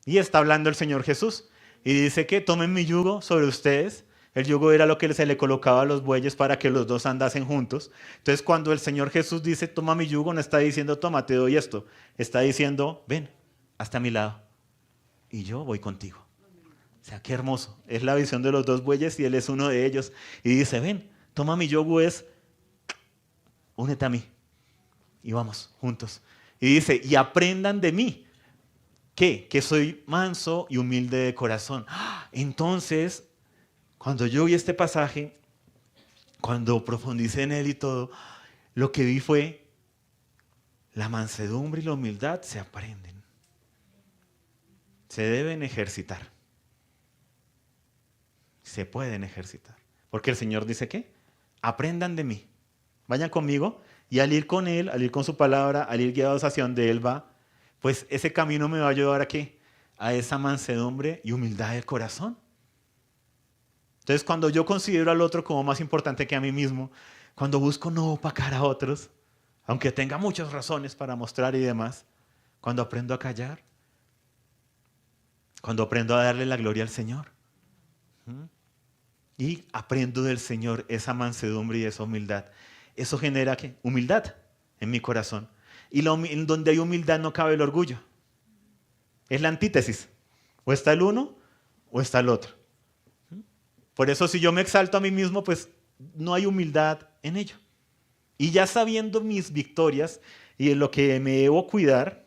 Y está hablando el Señor Jesús y dice que tomen mi yugo sobre ustedes. El yugo era lo que se le colocaba a los bueyes para que los dos andasen juntos. Entonces cuando el Señor Jesús dice toma mi yugo, no está diciendo toma, te doy esto. Está diciendo ven hasta mi lado y yo voy contigo. O sea, qué hermoso. Es la visión de los dos bueyes y Él es uno de ellos. Y dice ven, toma mi yugo, únete a mí y vamos juntos. Y dice, y aprendan de mí. ¿Qué? Que soy manso y humilde de corazón. Entonces, cuando yo vi este pasaje, cuando profundicé en él y todo, lo que vi fue la mansedumbre y la humildad se aprenden. Se deben ejercitar. Se pueden ejercitar. Porque el Señor dice, ¿qué? Aprendan de mí. Vayan conmigo y al ir con Él, al ir con su palabra, al ir guiados hacia donde Él va, pues ese camino me va a ayudar ¿a qué? A esa mansedumbre y humildad del corazón. Entonces, cuando yo considero al otro como más importante que a mí mismo, cuando busco no opacar a otros, aunque tenga muchas razones para mostrar y demás, cuando aprendo a callar, cuando aprendo a darle la gloria al Señor, y aprendo del Señor esa mansedumbre y esa humildad, eso genera ¿qué? Humildad en mi corazón. Y donde hay humildad no cabe el orgullo. Es la antítesis. O está el uno o está el otro. Por eso si yo me exalto a mí mismo, pues no hay humildad en ello. Y ya sabiendo mis victorias y en lo que me debo cuidarme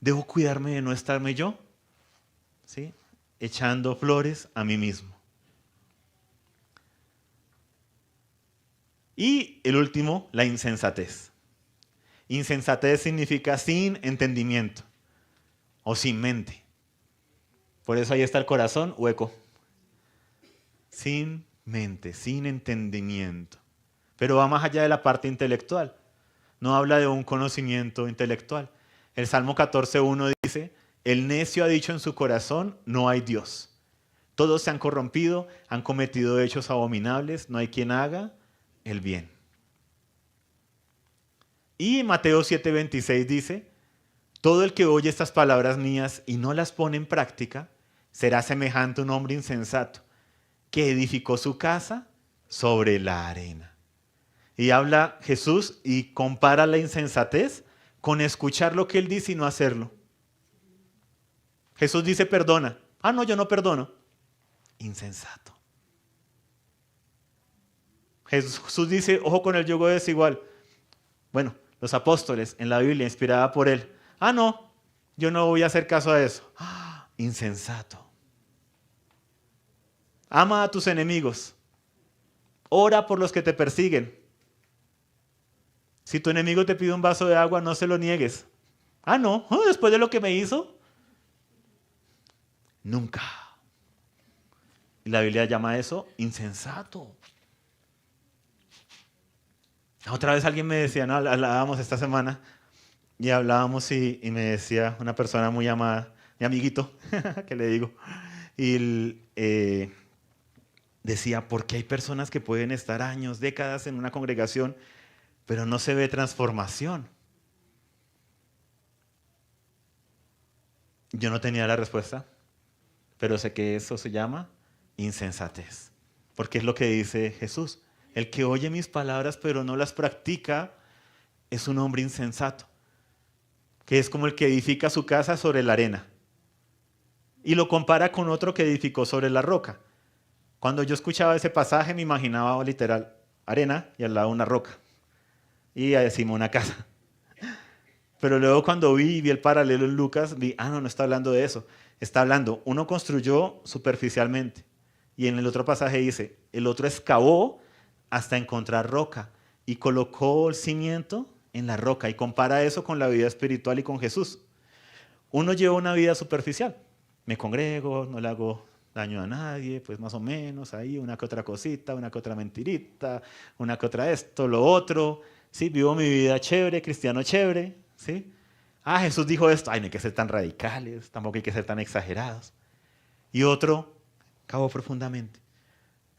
de no estarme yo, ¿sí? Echando flores a mí mismo. Y el último, la insensatez. Insensatez significa sin entendimiento o sin mente. Por eso ahí está el corazón hueco. Sin mente, sin entendimiento. Pero va más allá de la parte intelectual. No habla de un conocimiento intelectual. El Salmo 14:1 dice, el necio ha dicho en su corazón, no hay Dios. Todos se han corrompido, han cometido hechos abominables, no hay quien haga el bien. Y Mateo 7:26 dice, todo el que oye estas palabras mías y no las pone en práctica, será semejante a un hombre insensato que edificó su casa sobre la arena. Y habla Jesús y compara la insensatez con escuchar lo que Él dice y no hacerlo. Jesús dice perdona. Ah, no, yo no perdono. Insensato. Jesús dice ojo con el yugo desigual. Bueno, los apóstoles en la Biblia inspirada por Él. Ah, no, yo no voy a hacer caso a eso. Ah, insensato. Ama a tus enemigos. Ora por los que te persiguen. Si tu enemigo te pide un vaso de agua, no se lo niegues. Ah, no, después de lo que me hizo. Nunca. Y la Biblia llama eso insensato. Otra vez alguien me decía, no, hablábamos esta semana, y hablábamos y me decía una persona muy amada, mi amiguito, que le digo, y decía, ¿por qué hay personas que pueden estar años, décadas en una congregación, pero no se ve transformación? Yo no tenía la respuesta, pero sé que eso se llama insensatez, porque es lo que dice Jesús. El que oye mis palabras pero no las practica es un hombre insensato, que es como el que edifica su casa sobre la arena y lo compara con otro que edificó sobre la roca. Cuando yo escuchaba ese pasaje me imaginaba literal arena y al lado una roca y encima una casa. Pero luego cuando vi el paralelo en Lucas, vi, no está hablando de eso. Está hablando, uno construyó superficialmente y en el otro pasaje dice, el otro excavó hasta encontrar roca y colocó el cimiento en la roca y compara eso con la vida espiritual y con Jesús. Uno lleva una vida superficial, me congrego, no le hago daño a nadie, pues más o menos ahí una que otra cosita, una que otra mentirita, una que otra esto, lo otro, ¿sí? Vivo mi vida chévere, cristiano chévere, ¿sí? Jesús dijo esto, no hay que ser tan radicales, tampoco hay que ser tan exagerados. Y otro, cavó profundamente.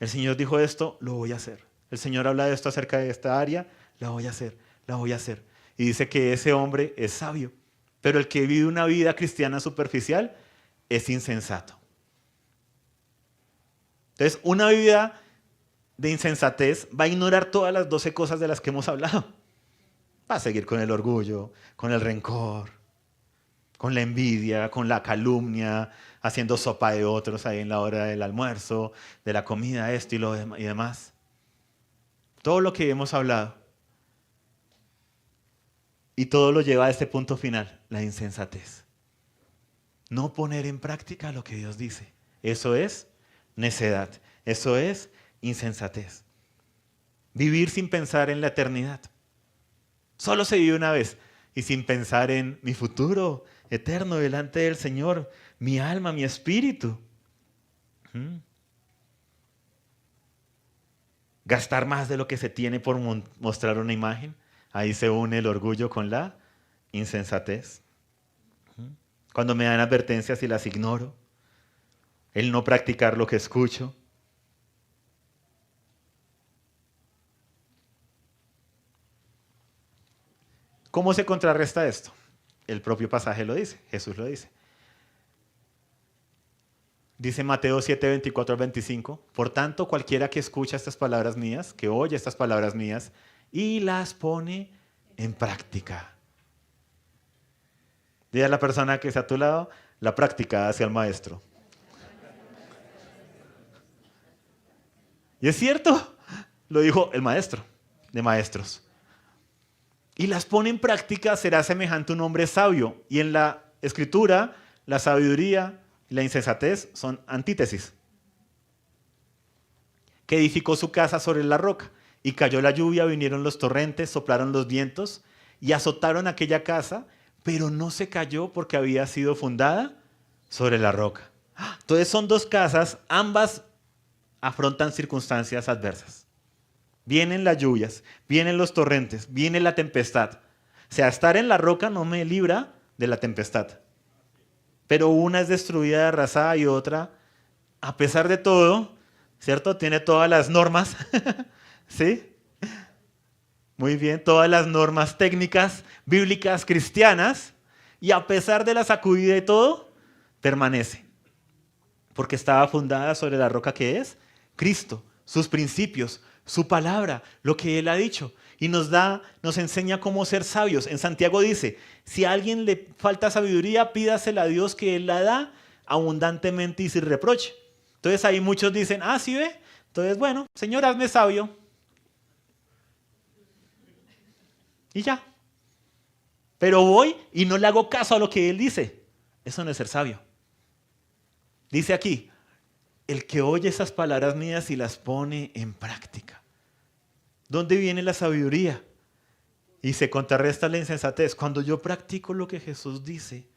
El Señor dijo esto, lo voy a hacer. El Señor habla de esto acerca de esta área, la voy a hacer, la voy a hacer. Y dice que ese hombre es sabio, pero el que vive una vida cristiana superficial es insensato. Entonces, una vida de insensatez va a ignorar todas las 12 cosas de las que hemos hablado. Va a seguir con el orgullo, con el rencor, con la envidia, con la calumnia, haciendo sopa de otros ahí en la hora del almuerzo, de la comida, esto y demás. Todo lo que hemos hablado. Y todo lo lleva a este punto final, la insensatez. No poner en práctica lo que Dios dice. Eso es necedad. Eso es insensatez. Vivir sin pensar en la eternidad. Solo se vive una vez y sin pensar en mi futuro eterno delante del Señor, mi alma, mi espíritu. Gastar más de lo que se tiene por mostrar una imagen. Ahí se une el orgullo con la insensatez. Cuando me dan advertencias y las ignoro. El no practicar lo que escucho. ¿Cómo se contrarresta esto? El propio pasaje lo dice, Jesús lo dice. Dice Mateo 7, 24 al 25, por tanto, cualquiera que escucha estas palabras mías, que oye estas palabras mías y las pone en práctica. Dile a la persona que está a tu lado, la práctica hacia el maestro. Y es cierto, lo dijo el maestro de maestros. Y las pone en práctica, será semejante a un hombre sabio. Y en la escritura, la sabiduría y la insensatez son antítesis. Que edificó su casa sobre la roca. Y cayó la lluvia, vinieron los torrentes, soplaron los vientos y azotaron aquella casa, pero no se cayó porque había sido fundada sobre la roca. Entonces son dos casas, ambas afrontan circunstancias adversas. Vienen las lluvias, vienen los torrentes, viene la tempestad. O sea, estar en la roca no me libra de la tempestad. Pero una es destruida, arrasada y otra, a pesar de todo, ¿cierto? Tiene todas las normas, ¿sí? Muy bien, todas las normas técnicas, bíblicas, cristianas, y a pesar de la sacudida y todo, permanece. Porque estaba fundada sobre la roca que es Cristo, sus principios, su palabra, lo que Él ha dicho. Y nos enseña cómo ser sabios. En Santiago dice, si a alguien le falta sabiduría, pídasela a Dios que Él la da abundantemente y sin reproche. Entonces ahí muchos dicen, sí ve, entonces bueno, Señor, hazme sabio. Y ya. Pero voy y no le hago caso a lo que Él dice. Eso no es ser sabio. Dice aquí, el que oye esas palabras mías y las pone en práctica. ¿Dónde viene la sabiduría? Y se contrarresta la insensatez. Cuando yo practico lo que Jesús dice,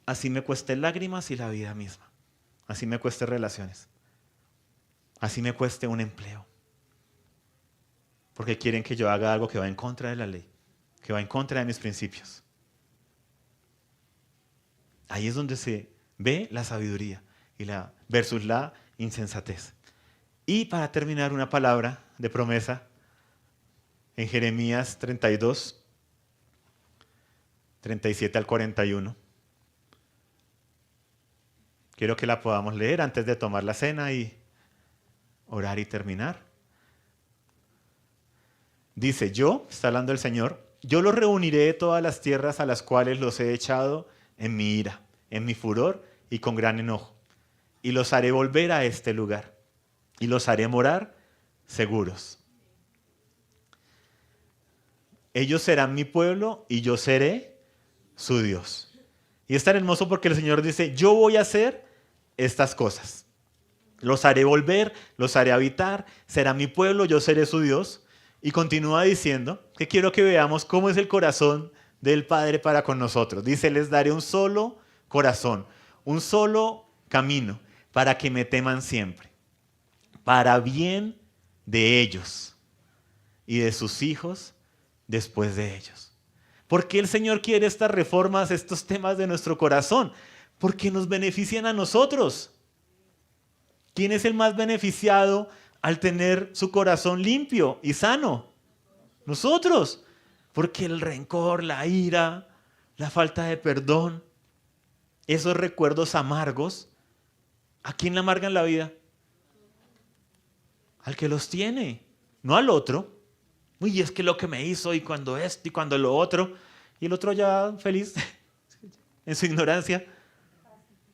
así me cueste lágrimas y la vida misma. Así me cueste relaciones. Así me cueste un empleo. Porque quieren que yo haga algo que va en contra de la ley, que va en contra de mis principios. Ahí es donde se ve la sabiduría versus la insensatez. Y para terminar, una palabra de promesa en Jeremías 32, 37 al 41. Quiero que la podamos leer antes de tomar la cena y orar y terminar. Dice, está hablando el Señor, yo los reuniré de todas las tierras a las cuales los he echado en mi ira, en mi furor y con gran enojo. Y los haré volver a este lugar. Y los haré morar seguros. Ellos serán mi pueblo y yo seré su Dios. Y es tan hermoso porque el Señor dice, yo voy a hacer estas cosas. Los haré volver, los haré habitar, será mi pueblo, yo seré su Dios. Y continúa diciendo que quiero que veamos cómo es el corazón del Padre para con nosotros. Dice, les daré un solo corazón, un solo camino, para que me teman siempre, para bien de ellos y de sus hijos después de ellos. ¿Por qué el Señor quiere estas reformas, estos temas de nuestro corazón? Porque nos benefician a nosotros. ¿Quién es el más beneficiado al tener su corazón limpio y sano? Nosotros. Porque el rencor, la ira, la falta de perdón, esos recuerdos amargos, ¿a quién le amargan la vida? Al que los tiene, no al otro. Uy, es que lo que me hizo y cuando esto y cuando lo otro. Y el otro ya feliz en su ignorancia.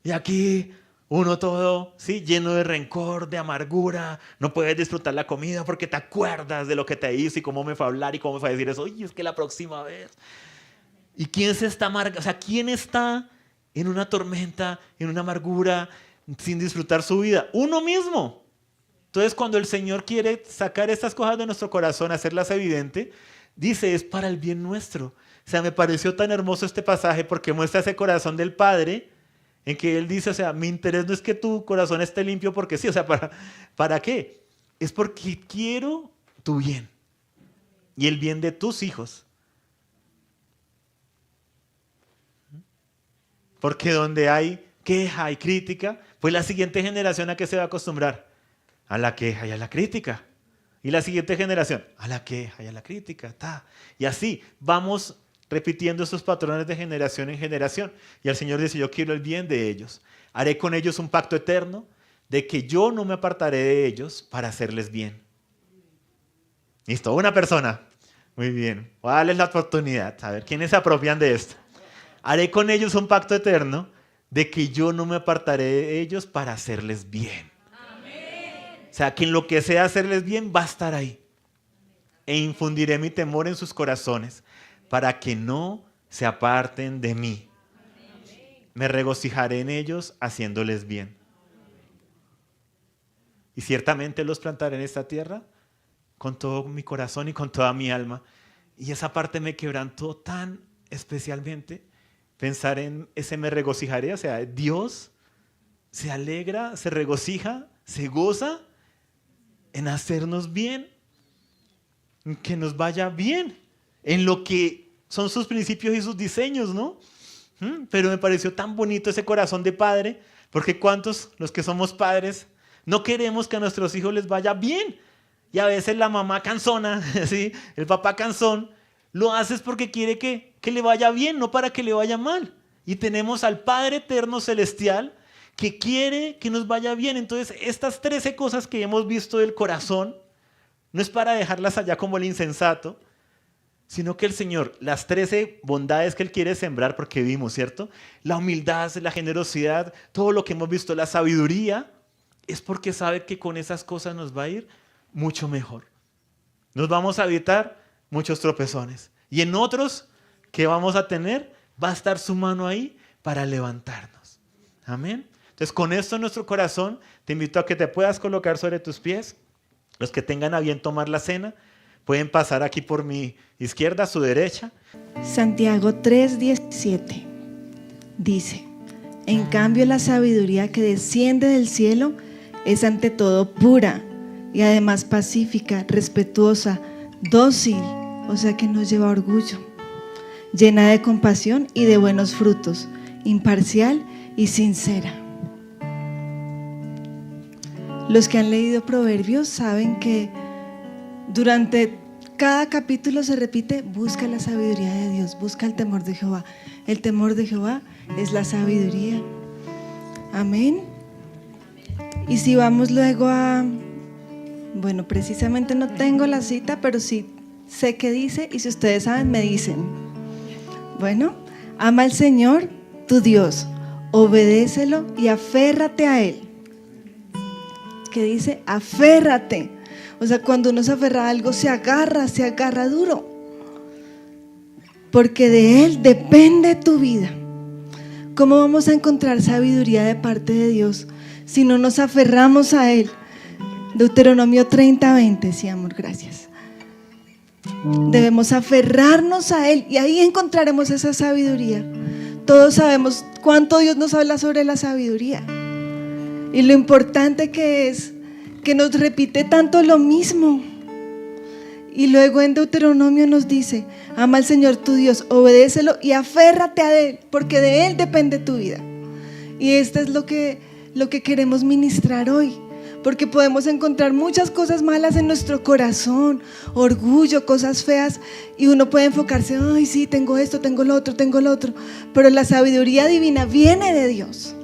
Y aquí uno todo, ¿sí?, lleno de rencor, de amargura. No puedes disfrutar la comida porque te acuerdas de lo que te hizo y cómo me fue a hablar y cómo me fue a decir eso. Uy, es que la próxima vez. ¿Y quién se está amargando? O sea, ¿quién está en una tormenta, en una amargura, sin disfrutar su vida? Uno mismo. Entonces, cuando el Señor quiere sacar estas cosas de nuestro corazón, hacerlas evidente, dice, es para el bien nuestro. O sea, me pareció tan hermoso este pasaje porque muestra ese corazón del Padre en que Él dice, o sea, mi interés no es que tu corazón esté limpio porque sí, o sea, ¿para qué? Es porque quiero tu bien y el bien de tus hijos. Porque donde hay queja y crítica, pues la siguiente generación ¿a qué se va a acostumbrar? A la queja y a la crítica. Y la siguiente generación, a la queja y a la crítica. Y así vamos repitiendo esos patrones de generación en generación. Y el Señor dice, yo quiero el bien de ellos. Haré con ellos un pacto eterno de que yo no me apartaré de ellos para hacerles bien. Listo, una persona. Muy bien. Voy a darles la oportunidad. A ver, ¿quiénes se apropian de esto? Haré con ellos un pacto eterno de que yo no me apartaré de ellos para hacerles bien. O sea, que en lo que sea hacerles bien va a estar ahí. E infundiré mi temor en sus corazones para que no se aparten de mí. Me regocijaré en ellos haciéndoles bien. Y ciertamente los plantaré en esta tierra con todo mi corazón y con toda mi alma. Y esa parte me quebrantó tan especialmente. Pensar en ese me regocijaré. O sea, Dios se alegra, se regocija, se goza en hacernos bien, en que nos vaya bien, en lo que son sus principios y sus diseños, ¿no? Pero me pareció tan bonito ese corazón de padre, porque ¿cuántos, los que somos padres, no queremos que a nuestros hijos les vaya bien? Y a veces la mamá cansona, ¿sí?, el papá cansón, lo hace porque quiere que le vaya bien, no para que le vaya mal. Y tenemos al Padre Eterno Celestial que quiere que nos vaya bien. Entonces, estas 13 cosas que hemos visto del corazón no es para dejarlas allá como el insensato, sino que el Señor, las 13 bondades que Él quiere sembrar, porque vimos, ¿cierto? La humildad, la generosidad, todo lo que hemos visto, la sabiduría, es porque sabe que con esas cosas nos va a ir mucho mejor. Nos vamos a evitar muchos tropezones. Y en otros que vamos a tener, va a estar su mano ahí para levantarnos. Amén. Entonces, con esto en nuestro corazón, te invito a que te puedas colocar sobre tus pies. Los que tengan a bien tomar la cena, pueden pasar aquí por mi izquierda, a su derecha. Santiago 3:17 dice: en cambio la sabiduría que desciende del cielo es ante todo pura y además pacífica, respetuosa, dócil, o sea que no lleva orgullo, llena de compasión y de buenos frutos, imparcial y sincera. Los que han leído Proverbios saben que durante cada capítulo se repite: busca la sabiduría de Dios, busca el temor de Jehová. El temor de Jehová es la sabiduría. Amén. Y si vamos luego a, bueno, precisamente no tengo la cita, pero sí sé qué dice, y si ustedes saben, me dicen. Bueno, ama al Señor tu Dios, obedécelo y aférrate a Él. ¿Qué dice? Aférrate. O sea, cuando uno se aferra a algo, se agarra duro. Porque de Él depende tu vida. ¿Cómo vamos a encontrar sabiduría de parte de Dios si no nos aferramos a Él? Deuteronomio 30:20, sí, amor, gracias. Debemos aferrarnos a Él y ahí encontraremos esa sabiduría. Todos sabemos cuánto Dios nos habla sobre la sabiduría y lo importante que es que nos repite tanto lo mismo. Y luego en Deuteronomio nos dice: ama al Señor tu Dios, obedécelo y aférrate a Él, porque de Él depende tu vida. Y esto es lo que queremos ministrar hoy, porque podemos encontrar muchas cosas malas en nuestro corazón, orgullo, cosas feas, y uno puede enfocarse: ay, sí, tengo esto, tengo lo otro, pero la sabiduría divina viene de Dios.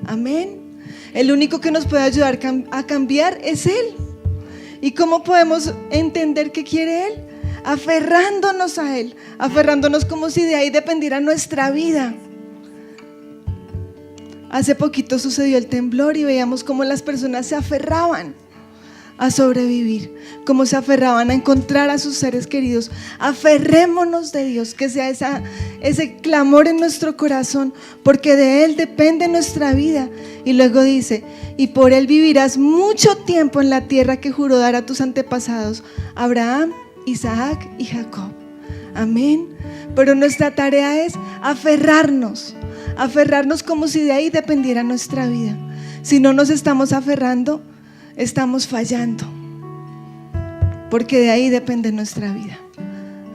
Amén. El único que nos puede ayudar a cambiar es Él. ¿Y cómo podemos entender qué quiere Él? Aferrándonos a Él, aferrándonos como si de ahí dependiera nuestra vida. Hace poquito sucedió el temblor y veíamos cómo las personas se aferraban a sobrevivir, cómo se aferraban a encontrar a sus seres queridos. Aferrémonos de Dios, que sea ese clamor en nuestro corazón, porque de Él depende nuestra vida. Y luego dice: y por Él vivirás mucho tiempo en la tierra que juró dar a tus antepasados, Abraham, Isaac y Jacob. Amén. Pero nuestra tarea es aferrarnos como si de ahí dependiera nuestra vida. Si no nos estamos aferrando, estamos fallando, porque de ahí depende nuestra vida.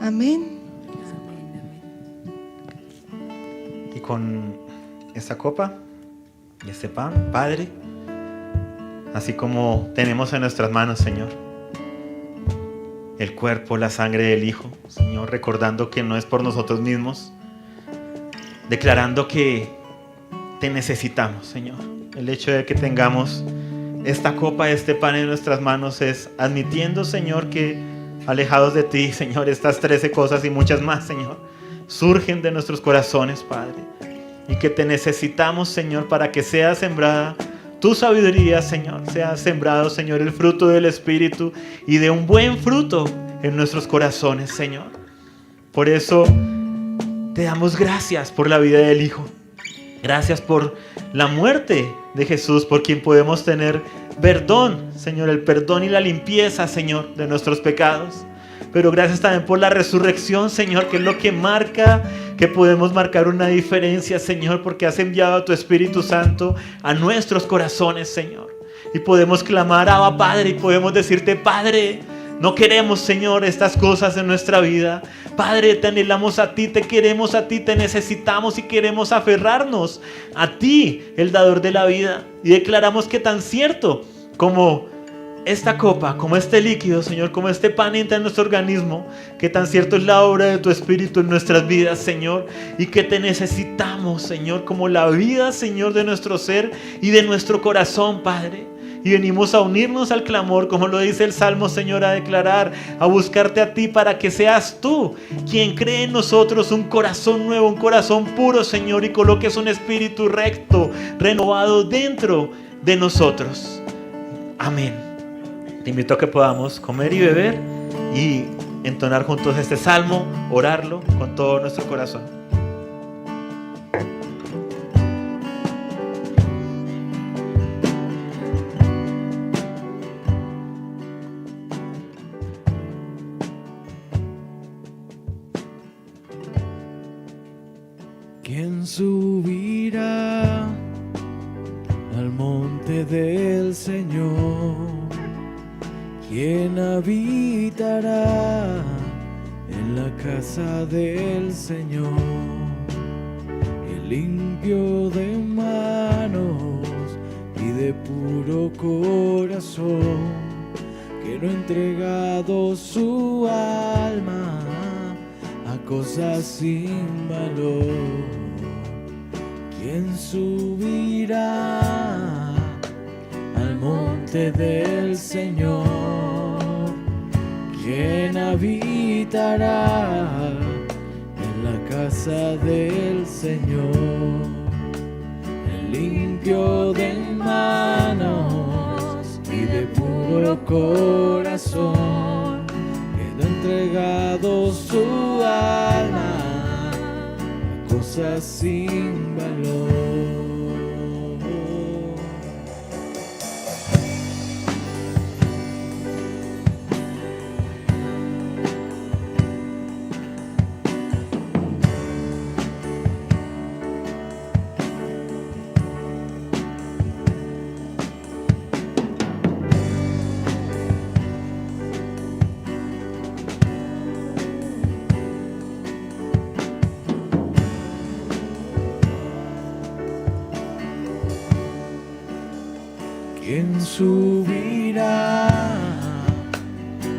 Amén. Y con esta copa y este pan, Padre, así como tenemos en nuestras manos, Señor, el cuerpo, la sangre del Hijo, Señor, recordando que no es por nosotros mismos, declarando que te necesitamos, Señor. El hecho de que tengamos esta copa, este pan en nuestras manos, es admitiendo, Señor, que alejados de ti, Señor, estas 13 cosas y muchas más, Señor, surgen de nuestros corazones, Padre, y que te necesitamos, Señor, para que sea sembrada tu sabiduría, Señor, sea sembrado, Señor, el fruto del Espíritu y de un buen fruto en nuestros corazones, Señor. Por eso te damos gracias por la vida del Hijo. Gracias por la muerte de Jesús, por quien podemos tener perdón, Señor, el perdón y la limpieza, Señor, de nuestros pecados. Pero gracias también por la resurrección, Señor, que es lo que marca, que podemos marcar una diferencia, Señor, porque has enviado a tu Espíritu Santo a nuestros corazones, Señor. Y podemos clamar: Abba, Padre, y podemos decirte: Padre, no queremos, Señor, estas cosas en nuestra vida. Padre, te anhelamos a ti, te queremos a ti, te necesitamos y queremos aferrarnos a ti, el dador de la vida. Y declaramos que tan cierto como esta copa, como este líquido, Señor, como este pan entra en nuestro organismo, que tan cierto es la obra de tu Espíritu en nuestras vidas, Señor, y que te necesitamos, Señor, como la vida, Señor, de nuestro ser y de nuestro corazón, Padre. y venimos a unirnos al clamor, como lo dice el Salmo, Señor, a declarar, a buscarte a ti para que seas tú quien cree en nosotros un corazón nuevo, un corazón puro, Señor, y coloques un espíritu recto, renovado dentro de nosotros. Amén. Te invito a que podamos comer y beber y entonar juntos este salmo, orarlo con todo nuestro corazón. ¿Quién subirá al monte del Señor? ¿Quién habitará en la casa del Señor? El limpio de manos y de puro corazón, que no ha entregado su alma a cosas sin valor. ¿Quién subirá al monte del Señor? ¿Quién habitará en la casa del Señor? El limpio de manos y de puro corazón, que no ha entregado su alma a cosas sin valor. ¿Quién subirá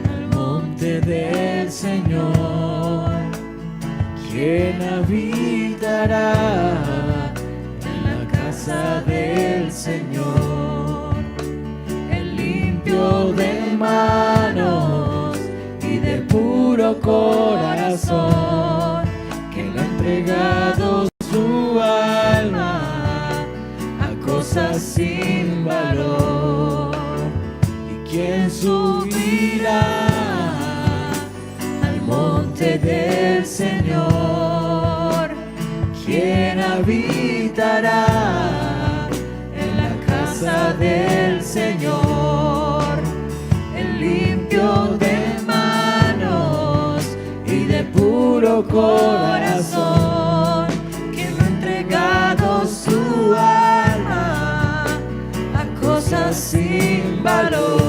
al monte del Señor? ¿Quién habitará en la casa del Señor? El limpio de manos y de puro corazón, que le ha entregado su alma a cosas sin valor. ¿Y quién subirá al monte del Señor? ¿Quién habitará en la casa del Señor? El limpio de manos y de puro corazón, que no ha entregado su alma a cosas sin valor.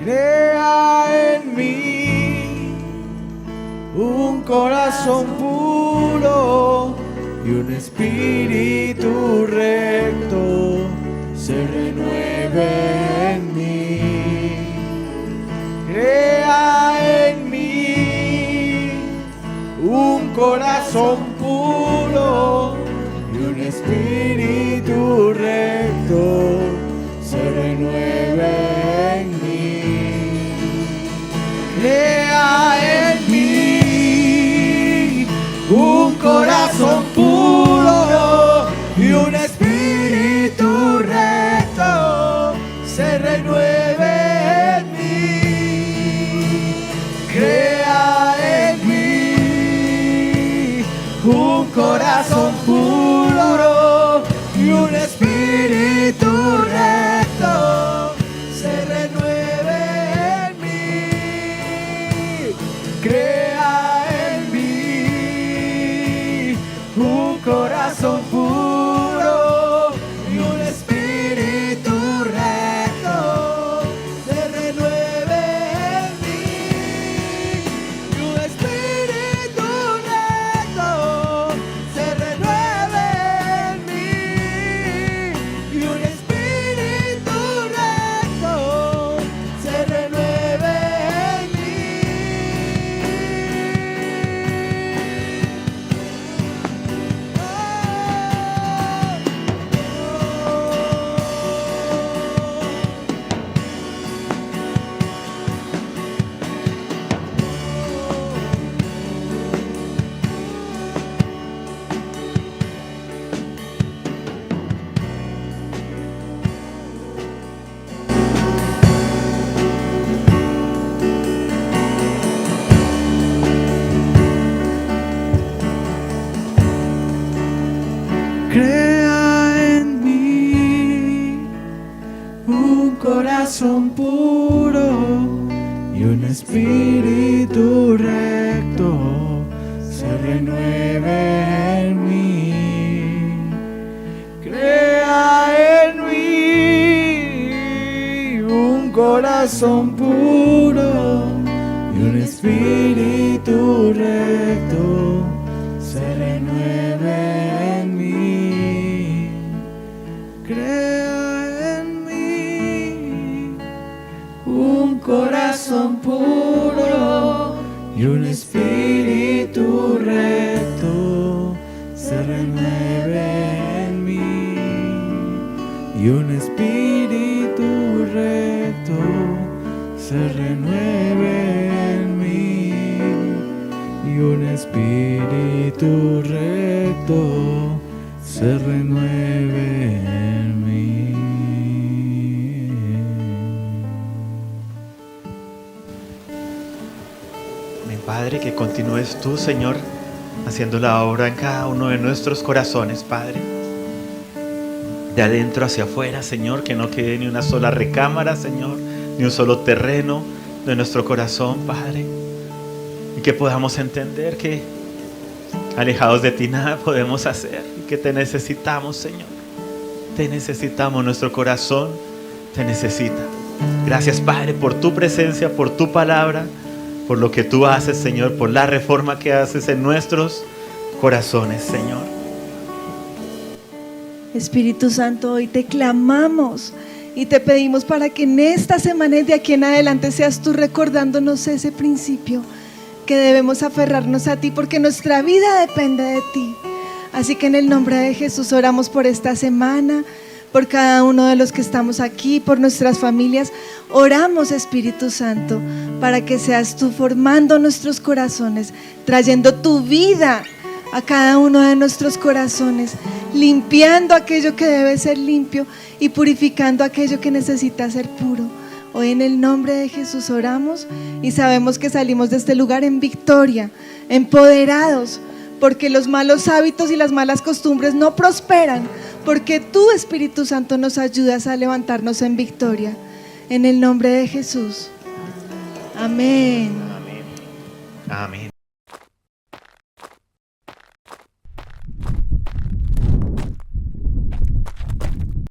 Crea en mí un corazón puro y un espíritu recto se renueve en mí. Crea en mí un corazón puro y un espíritu recto se renueve en mí. Crea en mí un corazón puro y un espíritu recto se renueve en mí. Crea en mí un corazón puro y un espíritu recto se renueve en mí. Crea en mí un corazón puro y un espíritu Crea en mí un corazón puro y un espíritu recto se renueve en mí. Crea en mí un corazón puro y un espíritu recto se renueve en mí. Crea en mí un corazón puro y un espíritu recto se renueve en mí. Y un espíritu recto se renueve en mí. Y un espíritu recto se renueve en mí. Amén, Padre, que continúes tú, Señor, haciendo la obra en cada uno de nuestros corazones, Padre. De adentro hacia afuera, Señor, que no quede ni una sola recámara, Señor, ni un solo terreno de nuestro corazón, Padre. Y que podamos entender que alejados de ti nada podemos hacer y que te necesitamos, Señor. Te necesitamos, nuestro corazón te necesita. Gracias, Padre, por tu presencia, por tu palabra, por lo que tú haces, Señor, por la reforma que haces en nuestros corazones, Señor. Espíritu Santo, hoy te clamamos y te pedimos para que en esta semana y de aquí en adelante seas tú recordándonos ese principio, que debemos aferrarnos a ti porque nuestra vida depende de ti. Así que en el nombre de Jesús oramos por esta semana, por cada uno de los que estamos aquí, por nuestras familias. Oramos, Espíritu Santo, para que seas tú formando nuestros corazones, trayendo tu vida a cada uno de nuestros corazones, limpiando aquello que debe ser limpio y purificando aquello que necesita ser puro. Hoy en el nombre de Jesús oramos y sabemos que salimos de este lugar en victoria, empoderados, porque los malos hábitos y las malas costumbres no prosperan, porque tú, Espíritu Santo, nos ayudas a levantarnos en victoria. En el nombre de Jesús. Amén. Amén. Amén.